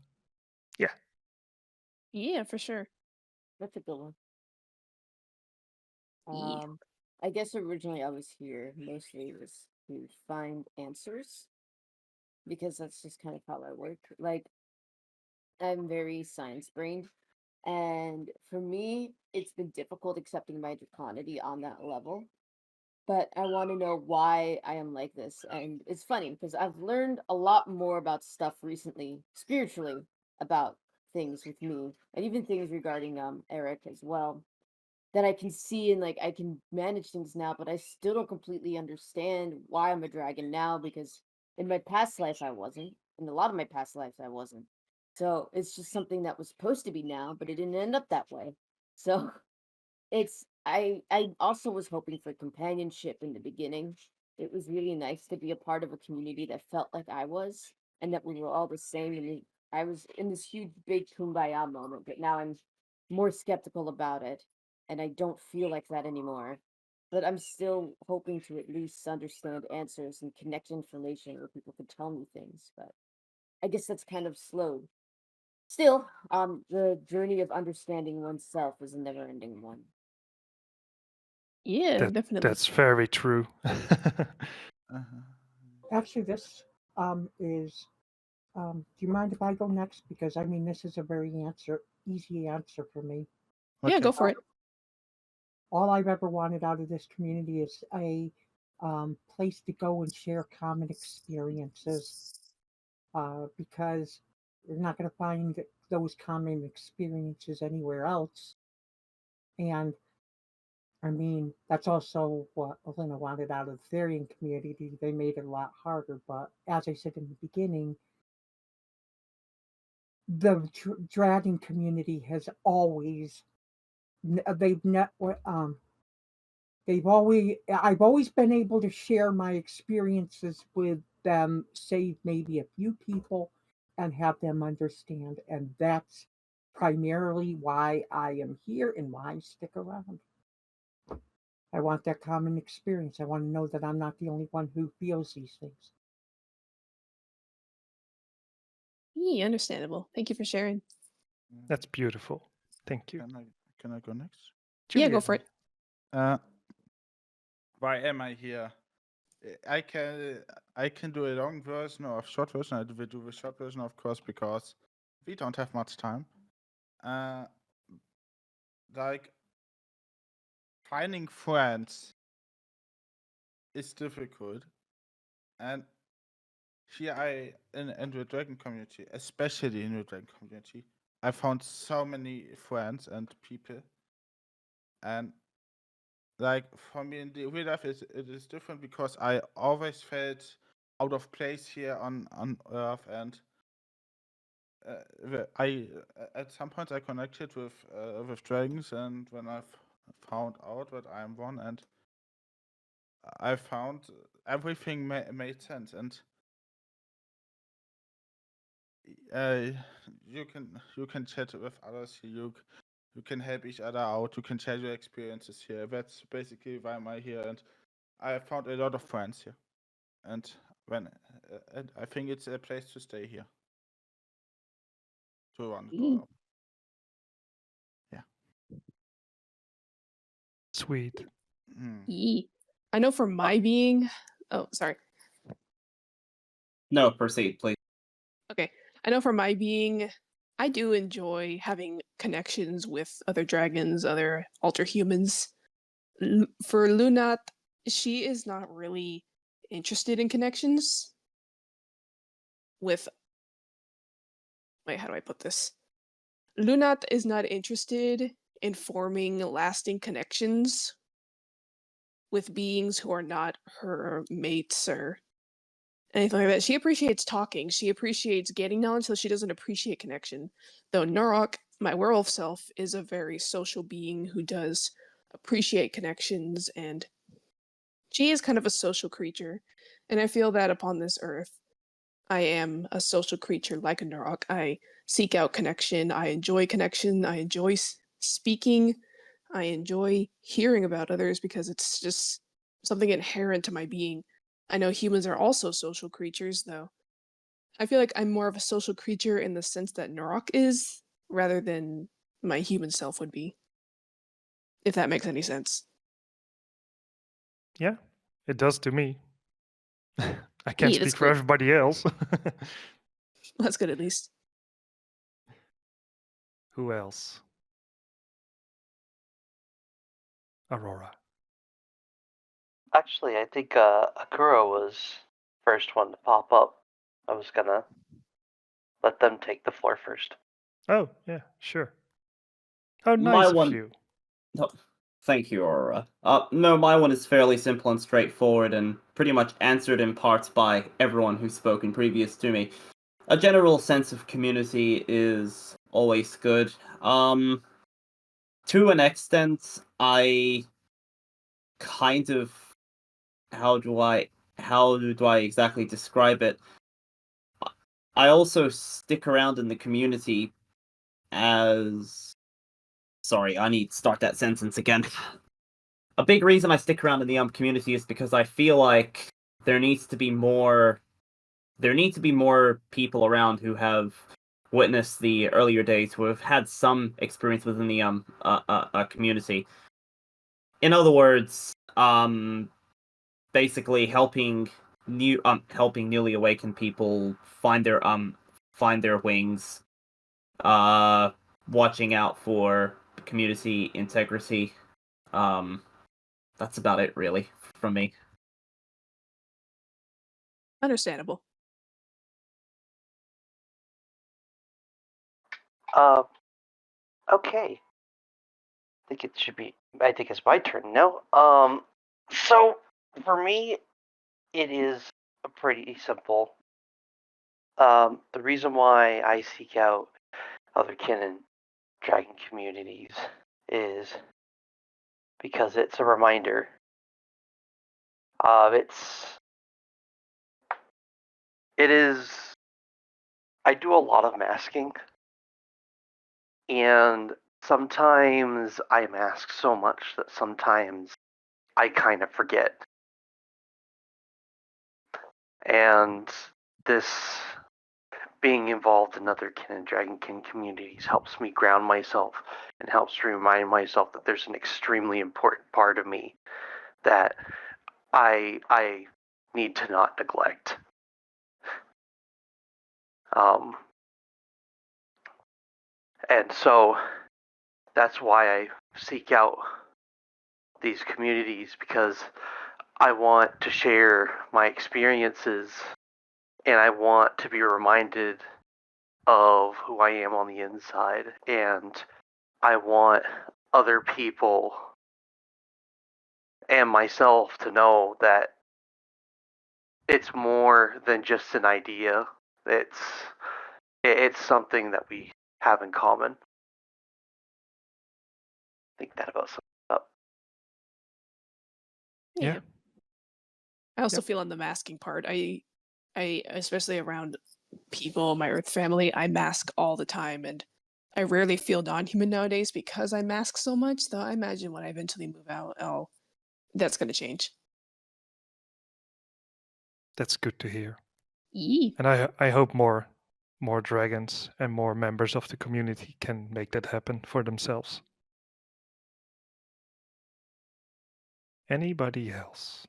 [SPEAKER 1] yeah.
[SPEAKER 2] Yeah, for sure.
[SPEAKER 9] That's a good one.
[SPEAKER 2] Yeah.
[SPEAKER 9] I guess originally I was here mostly was to find answers because that's just kind of how I work. Like, I'm very science brained, and for me, it's been difficult accepting my draconity on that level. But I want to know why I am like this, and it's funny because I've learned a lot more about stuff recently, spiritually, about things with me, and even things regarding Eric as well, that I can see and like I can manage things now, but I still don't completely understand why I'm a dragon now because in my past life I wasn't. In a lot of my past lives I wasn't. So it's just something that was supposed to be now, but it didn't end up that way. So it's I also was hoping for companionship in the beginning. It was really nice to be a part of a community that felt like I was and that we were all the same and I was in this huge big kumbaya moment, but now I'm more skeptical about it and I don't feel like that anymore. But I'm still hoping to at least understand answers and connect information where people can tell me things. But I guess that's kind of slow. Still, the journey of understanding oneself is a never ending one.
[SPEAKER 2] Yeah, definitely.
[SPEAKER 1] That's very true.
[SPEAKER 5] Actually, this is. Do you mind if I go next? Because I mean, this is a very easy answer for me.
[SPEAKER 2] Yeah, go for it.
[SPEAKER 5] All I've ever wanted out of this community is a place to go and share common experiences, because you're not going to find those common experiences anywhere else. And I mean, that's also what Elena wanted out of the Therian community. They made it a lot harder, but as I said in the beginning, the dragon community has always I've always been able to share my experiences with them, save maybe a few people, and have them understand. And that's primarily why I am here and why I stick around. I want that common experience. I want to know that I'm not the only one who feels these things.
[SPEAKER 2] Yeah, understandable. Thank you for sharing.
[SPEAKER 1] That's beautiful. Thank you.
[SPEAKER 3] Can I go next?
[SPEAKER 2] Yeah, go for it.
[SPEAKER 3] Why am I here? I can do a long version or a short version. I will do the short version, of course, because we don't have much time. Like finding friends is difficult, and here in the dragon community, especially in the dragon community, I found so many friends and people, and like for me in the real life, it is different because I always felt out of place here on Earth, and I at some point I connected with dragons, and when I found out that I'm one, and I found everything made sense, and you can chat with others here. You can help each other out. You can share your experiences here. That's basically why I'm here, and I found a lot of friends here, and and I think it's a place to stay here. To run it all up. Yeah.
[SPEAKER 1] Sweet.
[SPEAKER 2] Yee. I know for my being. Oh, sorry.
[SPEAKER 8] No, proceed, please.
[SPEAKER 2] Okay. I know for my being, I do enjoy having connections with other dragons, other alter humans. For Lunat, she is not really interested in connections with. Wait, how do I put this? Lunat is not interested in forming lasting connections with beings who are not her mates or anything like that. She appreciates talking. She appreciates getting knowledge, so she doesn't appreciate connection. Though Narok, my werewolf self, is a very social being who does appreciate connections, and she is kind of a social creature. And I feel that upon this earth, I am a social creature like a Narok. I seek out connection. I enjoy connection. I enjoy speaking. I enjoy hearing about others because it's just something inherent to my being. I know humans are also social creatures, though. I feel like I'm more of a social creature in the sense that Narok is, rather than my human self would be. If that makes any sense.
[SPEAKER 1] Yeah, it does to me. I can't
[SPEAKER 2] Yeah, that's
[SPEAKER 1] speak for
[SPEAKER 2] good.
[SPEAKER 1] everybody else.
[SPEAKER 2] That's good at least.
[SPEAKER 1] Who else? Aurora.
[SPEAKER 10] Actually, I think Akura was first one to pop up. I was gonna let them take the floor first.
[SPEAKER 1] Oh, yeah, sure. Oh,
[SPEAKER 8] My
[SPEAKER 1] nice of
[SPEAKER 8] one.
[SPEAKER 1] you.
[SPEAKER 8] Oh, thank you, Aurora. No, my one is fairly simple and straightforward, and pretty much answered in parts by everyone who's spoken previous to me. A general sense of community is always good. To an extent, I kind of how do I exactly describe it? I also stick around in the community as sorry, I need to start that sentence again. A big reason I stick around in the community is because I feel like there need to be more people around who have witnessed the earlier days, who have had some experience within the community. In other words, basically helping newly awakened people find their wings, watching out for community integrity. That's about it, really, from me.
[SPEAKER 2] Understandable.
[SPEAKER 10] Okay. I think it's my turn now. So for me, it is pretty simple. The reason why I seek out other kin and dragon communities is because it's a reminder. It is. I do a lot of masking, and sometimes I mask so much that sometimes I kind of forget. And this being involved in other kin and dragonkin communities helps me ground myself and helps remind myself that there's an extremely important part of me that I need to not neglect. And so that's why I seek out these communities, because I want to share my experiences and I want to be reminded of who I am on the inside, and I want other people and myself to know that it's more than just an idea. It's something that we have in common. I think that about sums it up.
[SPEAKER 1] Yeah.
[SPEAKER 2] I also feel on the masking part. I especially around people, my Earth family, I mask all the time, and I rarely feel non-human nowadays because I mask so much. Though I imagine when I eventually move out, that's going to change.
[SPEAKER 1] That's good to hear.
[SPEAKER 2] Yee.
[SPEAKER 1] And I hope more dragons and more members of the community can make that happen for themselves. Anybody else?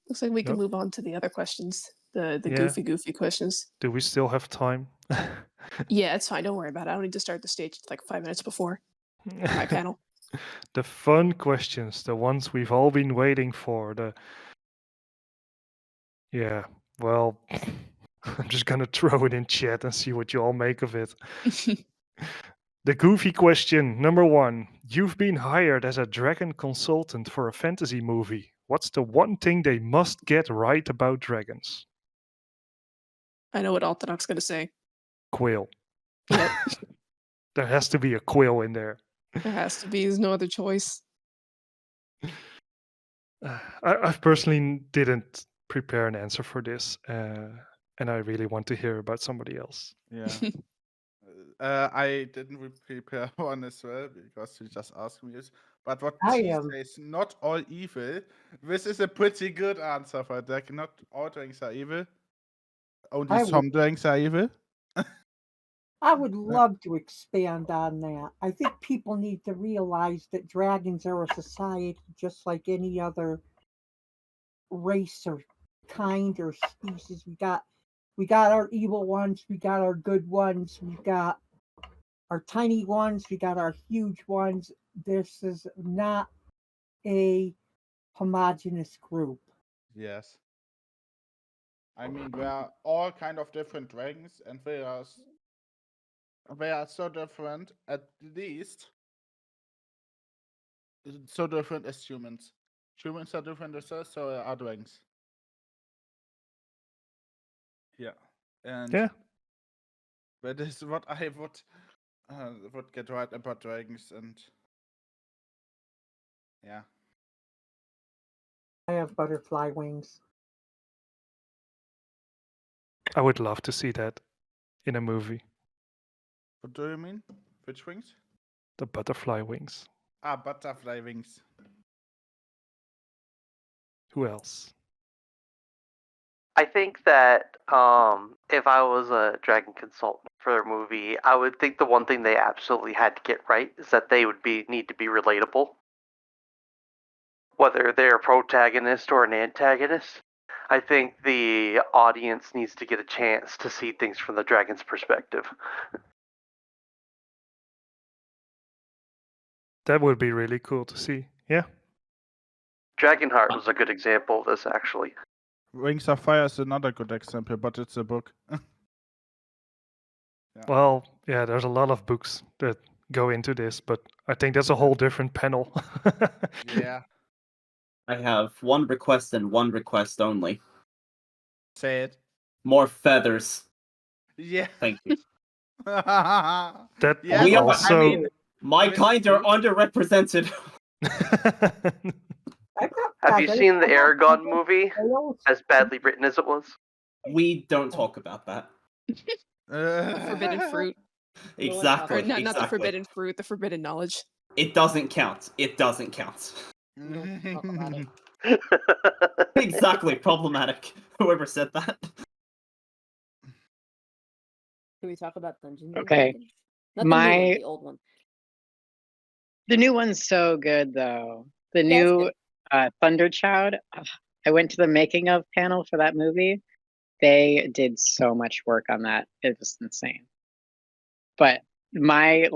[SPEAKER 2] Looks like we can
[SPEAKER 1] Nope.
[SPEAKER 2] move on to the other questions, the
[SPEAKER 1] Yeah.
[SPEAKER 2] goofy questions.
[SPEAKER 1] Do we still have time?
[SPEAKER 2] Yeah, it's fine. Don't worry about it. I don't need to start the stage like 5 minutes before my panel.
[SPEAKER 1] The fun questions, the ones we've all been waiting for. Yeah, well, I'm just gonna throw it in chat and see what you all make of it. The goofy question, number 1. You've been hired as a dragon consultant for a fantasy movie. What's the one thing they must get right about dragons?
[SPEAKER 2] I know what Orthodox going to say.
[SPEAKER 1] Quill.
[SPEAKER 2] Yep.
[SPEAKER 1] There has to be a quill in there.
[SPEAKER 2] There has to be. There's no other choice.
[SPEAKER 1] I personally didn't prepare an answer for this, and I really want to hear about somebody else.
[SPEAKER 3] Yeah. I didn't prepare one as well because you just asked me this. But what
[SPEAKER 5] I
[SPEAKER 3] she
[SPEAKER 5] am.
[SPEAKER 3] says, not all evil. This is a pretty good answer for that. Not all dragons are evil. Only
[SPEAKER 5] I
[SPEAKER 3] some
[SPEAKER 5] would,
[SPEAKER 3] dragons are evil.
[SPEAKER 5] I would love to expand on that. I think people need to realize that dragons are a society just like any other race or kind or species. We got our evil ones, we got our good ones, we got our tiny ones, we got our huge ones. This is not a homogenous group.
[SPEAKER 3] Yes. I mean, we are all kind of different dragons, and they are so different, at least so different as humans. Humans are different as us, so are dragons. Yeah, and
[SPEAKER 1] Yeah,
[SPEAKER 3] that is what I would get right about dragons, and yeah.
[SPEAKER 5] I have butterfly wings.
[SPEAKER 1] I would love to see that in a movie.
[SPEAKER 3] What do you mean? Which wings?
[SPEAKER 1] The butterfly wings.
[SPEAKER 3] Ah, butterfly wings.
[SPEAKER 1] Who else?
[SPEAKER 10] I think that if I was a dragon consultant for a movie, I would think the one thing they absolutely had to get right is that they would need to be relatable. Whether they're a protagonist or an antagonist, I think the audience needs to get a chance to see things from the dragon's perspective.
[SPEAKER 1] That would be really cool to see. Yeah.
[SPEAKER 10] Dragonheart was a good example of this, actually.
[SPEAKER 3] Rings of Fire is another good example, but it's a book. Yeah.
[SPEAKER 1] Well, yeah, there's a lot of books that go into this, but I think that's a whole different panel.
[SPEAKER 3] Yeah.
[SPEAKER 8] I have one request and one request only.
[SPEAKER 3] Say it.
[SPEAKER 8] More feathers.
[SPEAKER 3] Yeah.
[SPEAKER 8] Thank you.
[SPEAKER 1] That
[SPEAKER 3] Yeah,
[SPEAKER 8] we
[SPEAKER 1] would
[SPEAKER 8] are,
[SPEAKER 1] also.
[SPEAKER 8] I mean, my kind are underrepresented.
[SPEAKER 10] Have you seen the Aragon movie, as badly written as it was?
[SPEAKER 8] We don't talk about that.
[SPEAKER 2] The forbidden fruit.
[SPEAKER 8] Exactly.
[SPEAKER 2] Or not the
[SPEAKER 8] exactly.
[SPEAKER 2] forbidden fruit, the forbidden knowledge.
[SPEAKER 8] It doesn't count. It doesn't count.
[SPEAKER 9] Don't talk about it.
[SPEAKER 8] Exactly. Problematic. Whoever said that.
[SPEAKER 9] Can we talk about Dungeons and
[SPEAKER 7] Okay.
[SPEAKER 9] Dragons? Not the new one,
[SPEAKER 7] My
[SPEAKER 9] the old one.
[SPEAKER 7] the new one's so good though. The
[SPEAKER 9] Yeah, it's
[SPEAKER 7] new Thunderchild. I went to the making of panel for that movie. They did so much work on that. It was insane. But my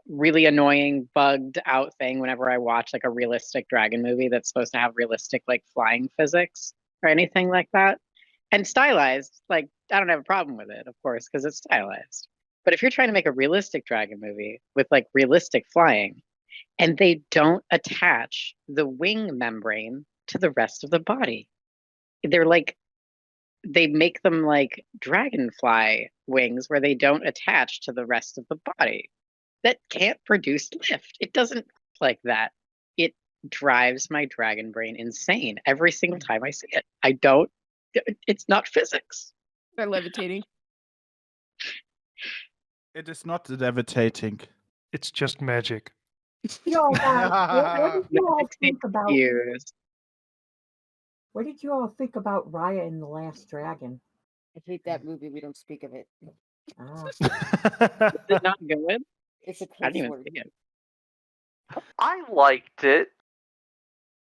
[SPEAKER 7] really annoying bugged out thing whenever I watch like a realistic dragon movie that's supposed to have realistic like flying physics or anything like that and stylized, like I don't have a problem with it, of course, because it's stylized. But if you're trying to make a realistic dragon movie with like realistic flying and they don't attach the wing membrane to the rest of the body, they're like they make them like dragonfly wings where they don't attach to the rest of the body. That can't produce lift. It doesn't work like that. It drives my dragon brain insane every single time I see it. It's not physics.
[SPEAKER 2] They're levitating.
[SPEAKER 3] It is not levitating.
[SPEAKER 1] It's just magic.
[SPEAKER 5] Yo, guys, what did you all think about?
[SPEAKER 7] Years.
[SPEAKER 5] What did you all think about Raya and the Last Dragon?
[SPEAKER 9] I hate that movie. We don't speak of it.
[SPEAKER 5] Ah,
[SPEAKER 7] Is it not good?
[SPEAKER 9] It's a
[SPEAKER 7] I
[SPEAKER 9] curse
[SPEAKER 7] didn't even
[SPEAKER 9] word.
[SPEAKER 7] see it.
[SPEAKER 10] I liked it.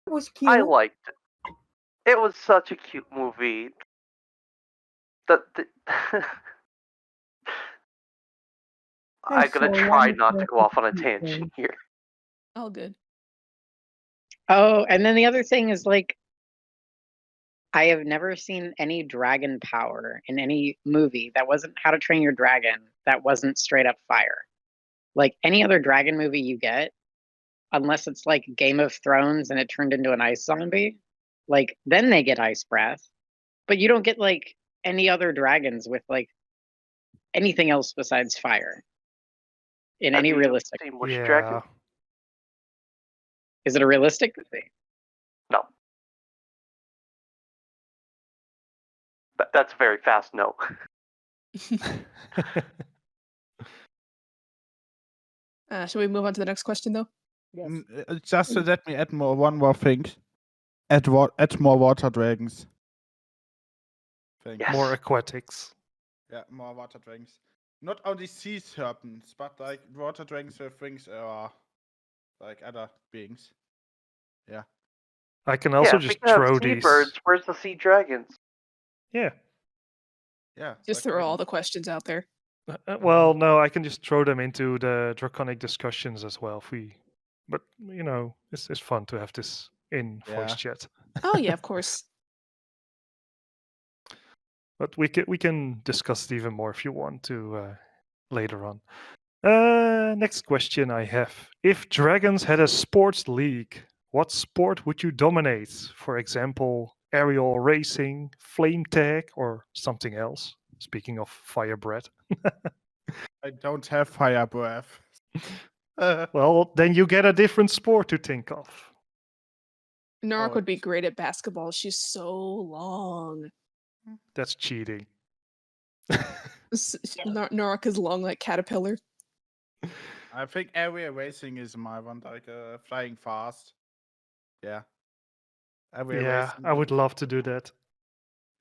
[SPEAKER 5] it was cute.
[SPEAKER 10] I liked it. It was such a cute movie. I'm gonna
[SPEAKER 5] so
[SPEAKER 10] try
[SPEAKER 5] wonderful
[SPEAKER 10] not to go off on a
[SPEAKER 5] cute
[SPEAKER 10] tangent
[SPEAKER 5] thing.
[SPEAKER 10] here.
[SPEAKER 2] All good.
[SPEAKER 7] Oh, and then the other thing is like, I have never seen any dragon power in any movie that wasn't How to Train Your Dragon, that wasn't straight up fire. Like any other dragon movie you get, unless it's like Game of Thrones and it turned into an ice zombie, like then they get ice breath. But you don't get like any other dragons with like anything else besides fire in
[SPEAKER 10] Have
[SPEAKER 7] any
[SPEAKER 10] you
[SPEAKER 7] realistic.
[SPEAKER 10] seen Wish
[SPEAKER 1] Yeah.
[SPEAKER 10] Dragon?
[SPEAKER 7] Is it a realistic movie?
[SPEAKER 10] No. That's a very fast no.
[SPEAKER 2] Should we move on to the next question, though?
[SPEAKER 9] Yes.
[SPEAKER 3] Just to let me add one more thing. Add more water dragons. Thanks.
[SPEAKER 10] Yes.
[SPEAKER 1] More aquatics.
[SPEAKER 3] Yeah, more water dragons. Not only sea serpents, but like water dragons with wings or like other beings. Yeah.
[SPEAKER 1] I can also
[SPEAKER 10] yeah,
[SPEAKER 1] just
[SPEAKER 10] we can
[SPEAKER 1] throw
[SPEAKER 10] have
[SPEAKER 1] these.
[SPEAKER 10] seabirds. Where's the sea dragons?
[SPEAKER 1] Yeah.
[SPEAKER 3] Yeah.
[SPEAKER 2] Just
[SPEAKER 3] like
[SPEAKER 2] throw all
[SPEAKER 3] dragons.
[SPEAKER 2] the questions out there.
[SPEAKER 1] Well, no, I can just throw them into the Draconic discussions as well. But you know, it's fun to have this in voice
[SPEAKER 3] Yeah.
[SPEAKER 1] chat.
[SPEAKER 2] Oh yeah, of course.
[SPEAKER 1] But we can discuss it even more if you want to later on. Next question I have: if dragons had a sports league, what sport would you dominate? For example, aerial racing, flame tag, or something else? Speaking of fire breath.
[SPEAKER 3] I don't have fire breath.
[SPEAKER 1] Well, then you get a different sport to think of.
[SPEAKER 2] Narok
[SPEAKER 3] Oh,
[SPEAKER 2] would be great at basketball. She's so long.
[SPEAKER 1] That's cheating.
[SPEAKER 2] Narok is long like caterpillar.
[SPEAKER 3] I think area racing is my one, like flying fast. Yeah. Area
[SPEAKER 1] Yeah,
[SPEAKER 3] racing
[SPEAKER 1] I would
[SPEAKER 3] is-
[SPEAKER 1] love to do that.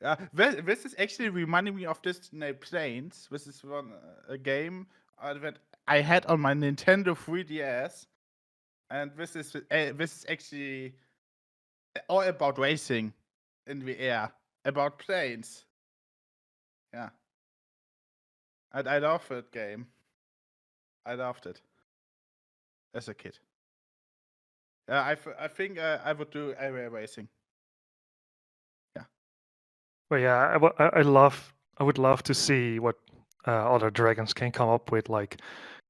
[SPEAKER 3] Yeah, this is actually reminding me of Disney Planes. This is one a game that I had on my Nintendo 3DS, and this is actually all about racing in the air, about planes. Yeah, and I love that game. I loved it as a kid. Yeah, I think I would do area racing.
[SPEAKER 1] But yeah, I would love to see what other dragons can come up with. Like,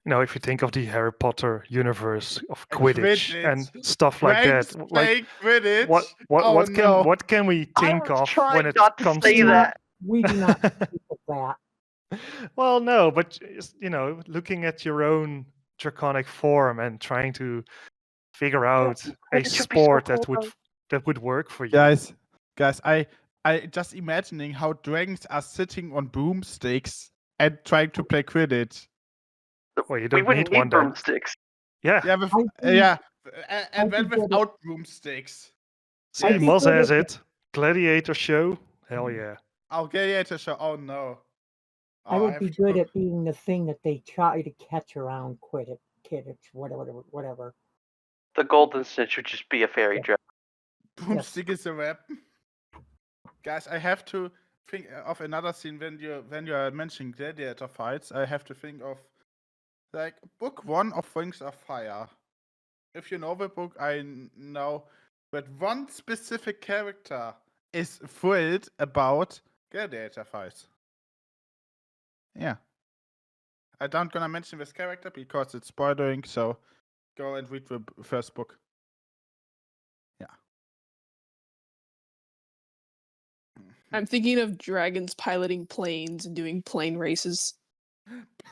[SPEAKER 1] you know, if you think of the Harry Potter universe of Quidditch and stuff like that.
[SPEAKER 3] Dragons
[SPEAKER 1] Like,
[SPEAKER 3] playing Quidditch.
[SPEAKER 1] what
[SPEAKER 3] no.
[SPEAKER 1] can we
[SPEAKER 10] I
[SPEAKER 1] think
[SPEAKER 10] was
[SPEAKER 1] of
[SPEAKER 10] trying
[SPEAKER 1] when it
[SPEAKER 10] not to
[SPEAKER 1] comes
[SPEAKER 10] say
[SPEAKER 1] to
[SPEAKER 10] that.
[SPEAKER 5] We do not speak of that.
[SPEAKER 1] Well, no, but you know, looking at your own draconic form and trying to figure out a
[SPEAKER 10] Quidditch would be so
[SPEAKER 1] sport
[SPEAKER 10] cool,
[SPEAKER 1] that would work for you.
[SPEAKER 3] Guys, I just imagining how dragons are sitting on broomsticks and trying to play Quidditch.
[SPEAKER 1] Well, you
[SPEAKER 10] We
[SPEAKER 1] don't
[SPEAKER 10] wouldn't
[SPEAKER 1] need one
[SPEAKER 10] need
[SPEAKER 1] then.
[SPEAKER 10] broomsticks.
[SPEAKER 1] Yeah.
[SPEAKER 3] Yeah, with,
[SPEAKER 5] I think-
[SPEAKER 3] yeah,
[SPEAKER 5] I
[SPEAKER 3] and then
[SPEAKER 5] think that it-
[SPEAKER 3] without broomsticks.
[SPEAKER 1] See,
[SPEAKER 5] think
[SPEAKER 1] Moz
[SPEAKER 5] that
[SPEAKER 1] has
[SPEAKER 5] it-
[SPEAKER 1] it. Gladiator show. Hell yeah.
[SPEAKER 3] Our gladiator show. Oh no.
[SPEAKER 5] I
[SPEAKER 3] Oh,
[SPEAKER 5] would
[SPEAKER 3] have
[SPEAKER 5] be
[SPEAKER 3] to
[SPEAKER 5] good
[SPEAKER 3] go-
[SPEAKER 5] at being the thing that they try to catch around Quidditch, whatever.
[SPEAKER 10] The golden snitch would just be a fairy dragon.
[SPEAKER 3] Broomstick is a weapon. Guys, I have to think of another scene when you are mentioning gladiator fights. I have to think of like book 1 of Wings of Fire. If you know the book, I know that one specific character is thrilled about gladiator fights. Yeah. I don't gonna mention this character because it's spoiling, so go and read the first book. Yeah.
[SPEAKER 2] I'm thinking of dragons piloting planes and doing plane races.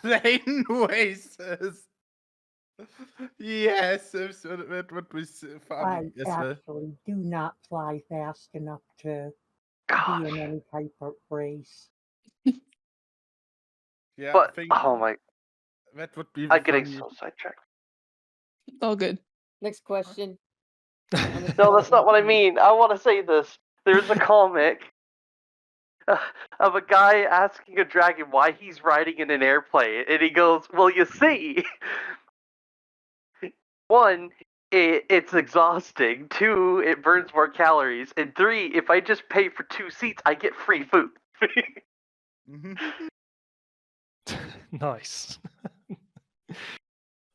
[SPEAKER 3] Plane races. Yes, so that would be funny
[SPEAKER 5] I
[SPEAKER 3] as well.
[SPEAKER 5] actually do not fly fast enough to be
[SPEAKER 10] Gosh.
[SPEAKER 5] in any type of race.
[SPEAKER 3] Yeah, I
[SPEAKER 10] But
[SPEAKER 3] think
[SPEAKER 10] oh my,
[SPEAKER 3] that would be
[SPEAKER 10] I'm getting
[SPEAKER 3] funny.
[SPEAKER 10] so sidetracked.
[SPEAKER 2] All good.
[SPEAKER 9] Next question. On the
[SPEAKER 10] No, that's not what I
[SPEAKER 9] spot.
[SPEAKER 10] mean. I want to say this. There's a comic of a guy asking a dragon why he's riding in an airplane, and he goes, "Well, you see, one, it's exhausting. Two, it burns more calories, and three, if I just pay for 2 seats, I get free food."
[SPEAKER 3] Mhm.
[SPEAKER 1] Nice.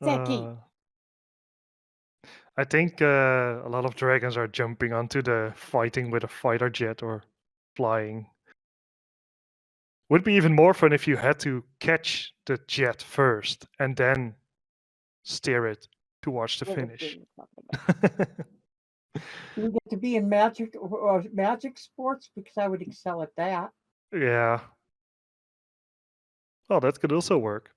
[SPEAKER 9] Zeki.
[SPEAKER 1] I think a lot of dragons are jumping onto the fighting with a fighter jet or flying. Would be even more fun if you had to catch the jet first and then steer it towards the
[SPEAKER 9] What was
[SPEAKER 1] finish.
[SPEAKER 9] David talking about?
[SPEAKER 5] You get to be in magic or magic sports because I would excel at that.
[SPEAKER 1] Yeah. Well, that could also work.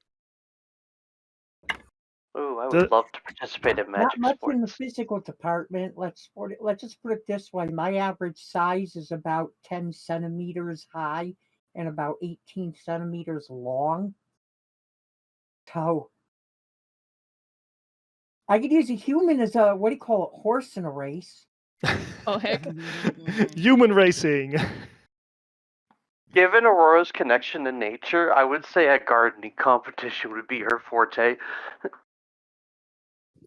[SPEAKER 10] Ooh, I
[SPEAKER 1] The-
[SPEAKER 10] would love to participate in
[SPEAKER 5] Not
[SPEAKER 10] magic
[SPEAKER 5] much in the
[SPEAKER 10] sports.
[SPEAKER 5] physical department. Let's just put it this way: my average size is about 10 centimeters high and about 18 centimeters long. So I could use a human as a horse in a race.
[SPEAKER 2] Oh heck.
[SPEAKER 1] Human racing.
[SPEAKER 10] Given Aurora's connection to nature, I would say a gardening competition would be her forte.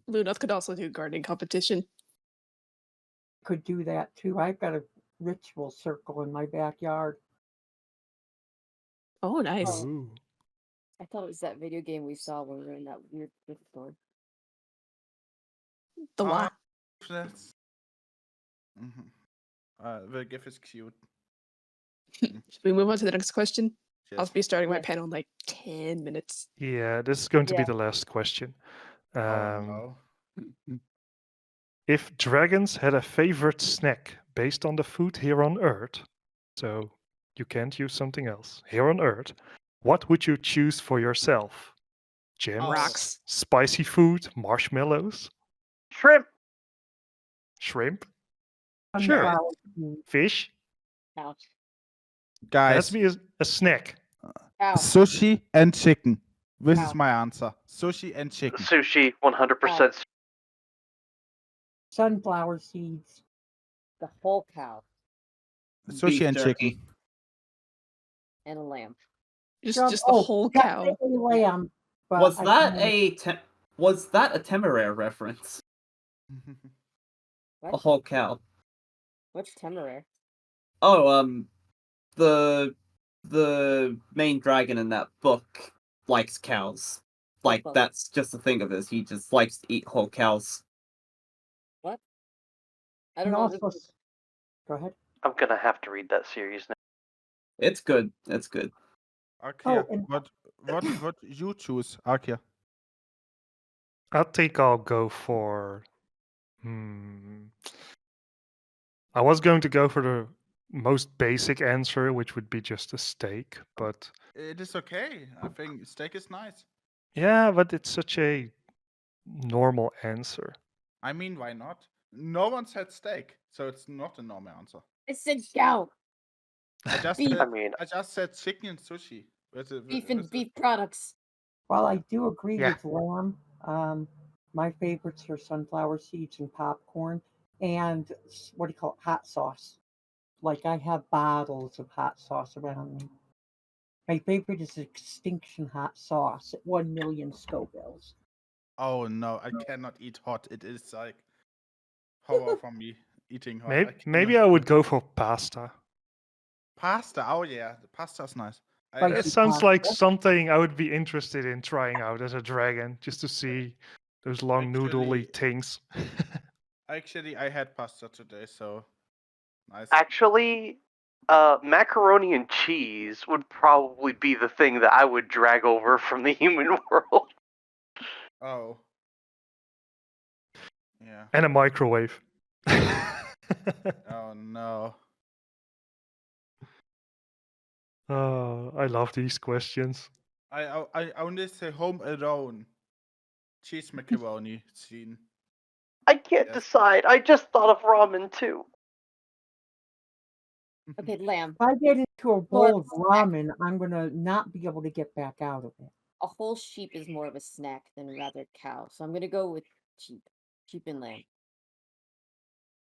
[SPEAKER 2] Lunoth could also do gardening competition.
[SPEAKER 5] Could do that too. I've got a ritual circle in my backyard.
[SPEAKER 2] Oh, nice.
[SPEAKER 1] Ooh.
[SPEAKER 9] I thought it was that video game we saw when we were in that weird thrift store.
[SPEAKER 2] The what?
[SPEAKER 3] That's. The GIF is cute.
[SPEAKER 2] Should we move on to the next question? I'll
[SPEAKER 3] Yes.
[SPEAKER 2] be starting my
[SPEAKER 9] Yes.
[SPEAKER 2] panel in like 10 minutes.
[SPEAKER 1] Yeah, this is going to be
[SPEAKER 9] Yeah.
[SPEAKER 1] the last question.
[SPEAKER 3] Oh no.
[SPEAKER 1] If dragons had a favorite snack based on the food here on Earth, so you can't use something else, here on Earth, what would you choose for yourself? Gems,
[SPEAKER 2] Rocks.
[SPEAKER 1] spicy food, marshmallows,
[SPEAKER 10] Shrimp.
[SPEAKER 1] shrimp, sure,
[SPEAKER 5] Sunflower seeds.
[SPEAKER 1] fish.
[SPEAKER 9] Cow.
[SPEAKER 1] It has
[SPEAKER 3] Guys,
[SPEAKER 1] to be a snack.
[SPEAKER 9] Cow.
[SPEAKER 3] sushi and chicken. This
[SPEAKER 9] Cow.
[SPEAKER 3] is my answer. Sushi and chicken.
[SPEAKER 10] Sushi, 100%.
[SPEAKER 5] Sunflower seeds.
[SPEAKER 9] The whole cow
[SPEAKER 3] Sushi
[SPEAKER 8] Beef
[SPEAKER 3] and
[SPEAKER 8] jerky.
[SPEAKER 3] chicken.
[SPEAKER 9] and a lamb.
[SPEAKER 2] Just the whole cow.
[SPEAKER 5] Definitely lamb. But
[SPEAKER 8] Was
[SPEAKER 5] I
[SPEAKER 8] that
[SPEAKER 5] can-
[SPEAKER 8] a Temeraire reference? A
[SPEAKER 9] What?
[SPEAKER 8] whole cow.
[SPEAKER 9] What's temeraire?
[SPEAKER 8] Oh, the main dragon in that book likes cows. Like,
[SPEAKER 9] book?
[SPEAKER 8] that's just the thing of this. He just likes to eat whole cows.
[SPEAKER 9] What? I
[SPEAKER 5] and
[SPEAKER 9] don't know.
[SPEAKER 5] also, go ahead.
[SPEAKER 10] I'm gonna have to read that series now.
[SPEAKER 8] It's good. It's good.
[SPEAKER 3] Arkia,
[SPEAKER 5] and-
[SPEAKER 3] what you choose, Arkia?
[SPEAKER 1] I think I'll go for. I was going to go for the most basic answer, which would be just a steak, but
[SPEAKER 3] It is okay. I think steak is nice.
[SPEAKER 1] yeah, but it's such a normal answer.
[SPEAKER 3] I mean, why not? No one said steak, so it's not a normal answer.
[SPEAKER 9] I said cow.
[SPEAKER 3] I just
[SPEAKER 9] Beef.
[SPEAKER 3] said,
[SPEAKER 10] I mean,
[SPEAKER 3] I just said chicken and sushi.
[SPEAKER 9] Beef and beef products.
[SPEAKER 5] While I do agree
[SPEAKER 1] Yeah.
[SPEAKER 5] with lamb, my favorites are sunflower seeds and popcorn and hot sauce. Like I have bottles of hot sauce around me. My favorite is Extinction hot sauce at 1 million Scovilles.
[SPEAKER 3] Oh no, I cannot eat hot. It is like horror for me eating hot.
[SPEAKER 1] Maybe I would go for pasta.
[SPEAKER 3] Pasta. Oh yeah, the pasta's nice.
[SPEAKER 5] Spicy
[SPEAKER 1] It sounds like
[SPEAKER 5] pasta.
[SPEAKER 1] something I would be interested in trying out as a dragon, just to see those long noodly things.
[SPEAKER 3] Actually, I had pasta today, so nice.
[SPEAKER 10] actually, macaroni and cheese would probably be the thing that I would drag over from the human world.
[SPEAKER 3] Oh. Yeah.
[SPEAKER 1] And a microwave.
[SPEAKER 3] Oh no.
[SPEAKER 1] I love these questions.
[SPEAKER 3] I only say Home Alone. Cheese macaroni scene.
[SPEAKER 10] I can't
[SPEAKER 3] Yes.
[SPEAKER 10] decide. I just thought of ramen too.
[SPEAKER 9] Okay, lamb.
[SPEAKER 5] If I get into a
[SPEAKER 9] More
[SPEAKER 5] bowl of
[SPEAKER 9] of a snack.
[SPEAKER 5] ramen, I'm gonna not be able to get back out of it.
[SPEAKER 9] A whole sheep is more of a snack than rather cow. So I'm gonna go with sheep. Sheep and lamb.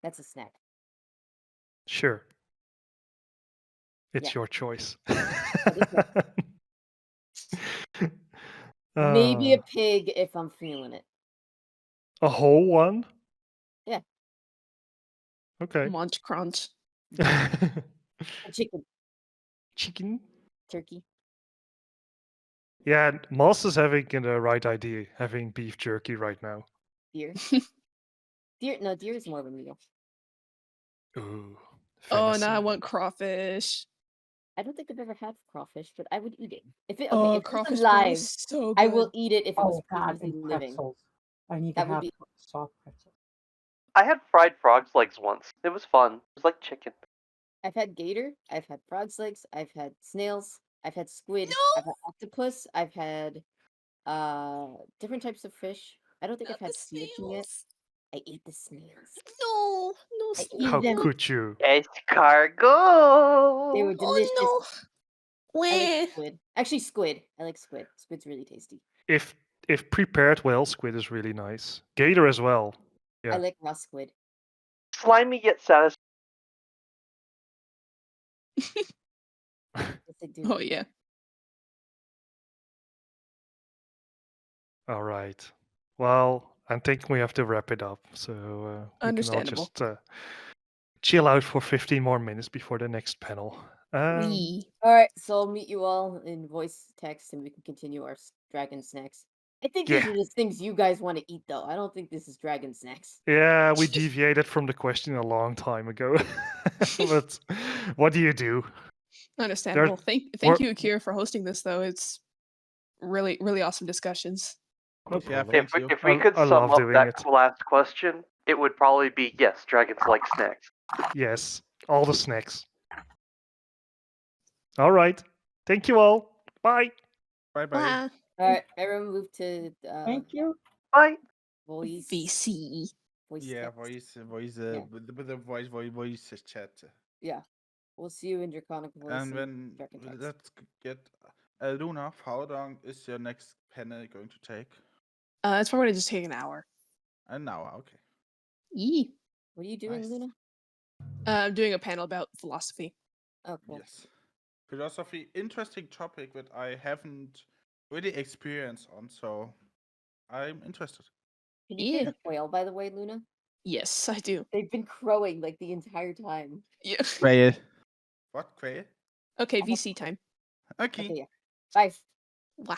[SPEAKER 9] That's a snack.
[SPEAKER 1] Sure. It's
[SPEAKER 9] Yeah.
[SPEAKER 1] your choice.
[SPEAKER 9] Maybe
[SPEAKER 1] Uh,
[SPEAKER 9] a pig if I'm feeling it.
[SPEAKER 1] a whole one?
[SPEAKER 9] Yeah.
[SPEAKER 1] Okay.
[SPEAKER 2] Munch crunch.
[SPEAKER 9] A chicken.
[SPEAKER 1] Chicken?
[SPEAKER 9] Turkey.
[SPEAKER 1] Yeah, Moss is having the right idea, having beef jerky right now.
[SPEAKER 9] Deer. Deer is more of a meal.
[SPEAKER 1] Ooh.
[SPEAKER 2] Oh,
[SPEAKER 1] Fancy.
[SPEAKER 2] now I want crawfish.
[SPEAKER 9] I don't think I've ever had crawfish, but I would eat it. If it
[SPEAKER 2] Oh,
[SPEAKER 9] if it was
[SPEAKER 2] crawfish burger
[SPEAKER 9] alive,
[SPEAKER 2] is so
[SPEAKER 9] I
[SPEAKER 2] good.
[SPEAKER 9] will eat it if it was
[SPEAKER 5] Oh God,
[SPEAKER 9] previously
[SPEAKER 5] and
[SPEAKER 9] living.
[SPEAKER 5] pretzels. I need
[SPEAKER 9] That
[SPEAKER 5] to
[SPEAKER 9] would
[SPEAKER 5] have
[SPEAKER 9] be
[SPEAKER 5] soft pretzels.
[SPEAKER 10] I had fried frog's legs once. It was fun. It was like chicken.
[SPEAKER 9] I've had gator, I've had frog's legs, I've had snails, I've had squid, I've had octopus, I've had different types of fish. I don't think I've had sea urchin yet. I ate the snails.
[SPEAKER 2] No, no
[SPEAKER 9] I
[SPEAKER 2] snails.
[SPEAKER 1] How
[SPEAKER 9] eat them.
[SPEAKER 1] could you?
[SPEAKER 10] Escargot.
[SPEAKER 9] They were delicious.
[SPEAKER 2] Oh no.
[SPEAKER 9] I
[SPEAKER 2] Weh.
[SPEAKER 9] like squid. Actually, squid. I like squid. Squid's really tasty.
[SPEAKER 1] If prepared well, squid is really nice. Gator as well.
[SPEAKER 9] I
[SPEAKER 1] Yeah.
[SPEAKER 9] like raw squid.
[SPEAKER 10] Slimy yet satisfying.
[SPEAKER 9] Yes, I do.
[SPEAKER 2] Oh yeah.
[SPEAKER 1] All right. Well, I think we have to wrap it up. So we can all
[SPEAKER 2] Understandable.
[SPEAKER 1] just chill out for 15 more minutes before the next panel.
[SPEAKER 2] Wee.
[SPEAKER 9] All right, so I'll meet you all in voice text, and we can continue our dragon snacks. I think these
[SPEAKER 1] Yeah.
[SPEAKER 9] are just things you guys want to eat, though. I don't think this is dragon snacks.
[SPEAKER 1] Yeah, we deviated from the question a long time ago. But what do you do?
[SPEAKER 2] Understandable. Thank
[SPEAKER 1] we're-
[SPEAKER 2] you, Akira, for hosting this though. It's really, really awesome discussions.
[SPEAKER 1] No
[SPEAKER 3] Yeah,
[SPEAKER 1] problem.
[SPEAKER 3] thank you.
[SPEAKER 10] If we could
[SPEAKER 1] I
[SPEAKER 10] sum
[SPEAKER 1] love
[SPEAKER 10] up
[SPEAKER 1] doing
[SPEAKER 10] that
[SPEAKER 1] it.
[SPEAKER 10] last question, it would probably be yes, dragons like snacks.
[SPEAKER 1] Yes, all the snacks. All right. Thank you all. Bye.
[SPEAKER 3] Bye bye.
[SPEAKER 2] Bye.
[SPEAKER 9] All right, everyone move to
[SPEAKER 5] Thank you.
[SPEAKER 10] Bye.
[SPEAKER 9] voice.
[SPEAKER 2] VC.
[SPEAKER 9] Voice
[SPEAKER 3] Yeah,
[SPEAKER 9] text.
[SPEAKER 3] voice,
[SPEAKER 9] Yeah.
[SPEAKER 3] with the voice chat.
[SPEAKER 9] Yeah. We'll see you in Draconic voice.
[SPEAKER 3] And when
[SPEAKER 9] Dragon text.
[SPEAKER 3] let's get Luna, how long is your next panel going to take?
[SPEAKER 2] It's probably gonna just take an hour.
[SPEAKER 3] An hour, okay.
[SPEAKER 2] Yee.
[SPEAKER 9] What are you doing,
[SPEAKER 3] Nice.
[SPEAKER 9] Luna?
[SPEAKER 2] I'm doing a panel about philosophy.
[SPEAKER 9] Oh, cool.
[SPEAKER 3] Yes. Philosophy, interesting topic that I haven't really experienced on, so I'm interested.
[SPEAKER 9] Can you hear
[SPEAKER 2] Yeah.
[SPEAKER 9] the quail, by the way, Luna?
[SPEAKER 2] Yes, I do.
[SPEAKER 9] They've been crowing like the entire time.
[SPEAKER 2] Yeah.
[SPEAKER 3] Quail. What, quail?
[SPEAKER 2] Okay, VC time.
[SPEAKER 3] Okay.
[SPEAKER 9] Okay, yeah. Bye.
[SPEAKER 2] Wah.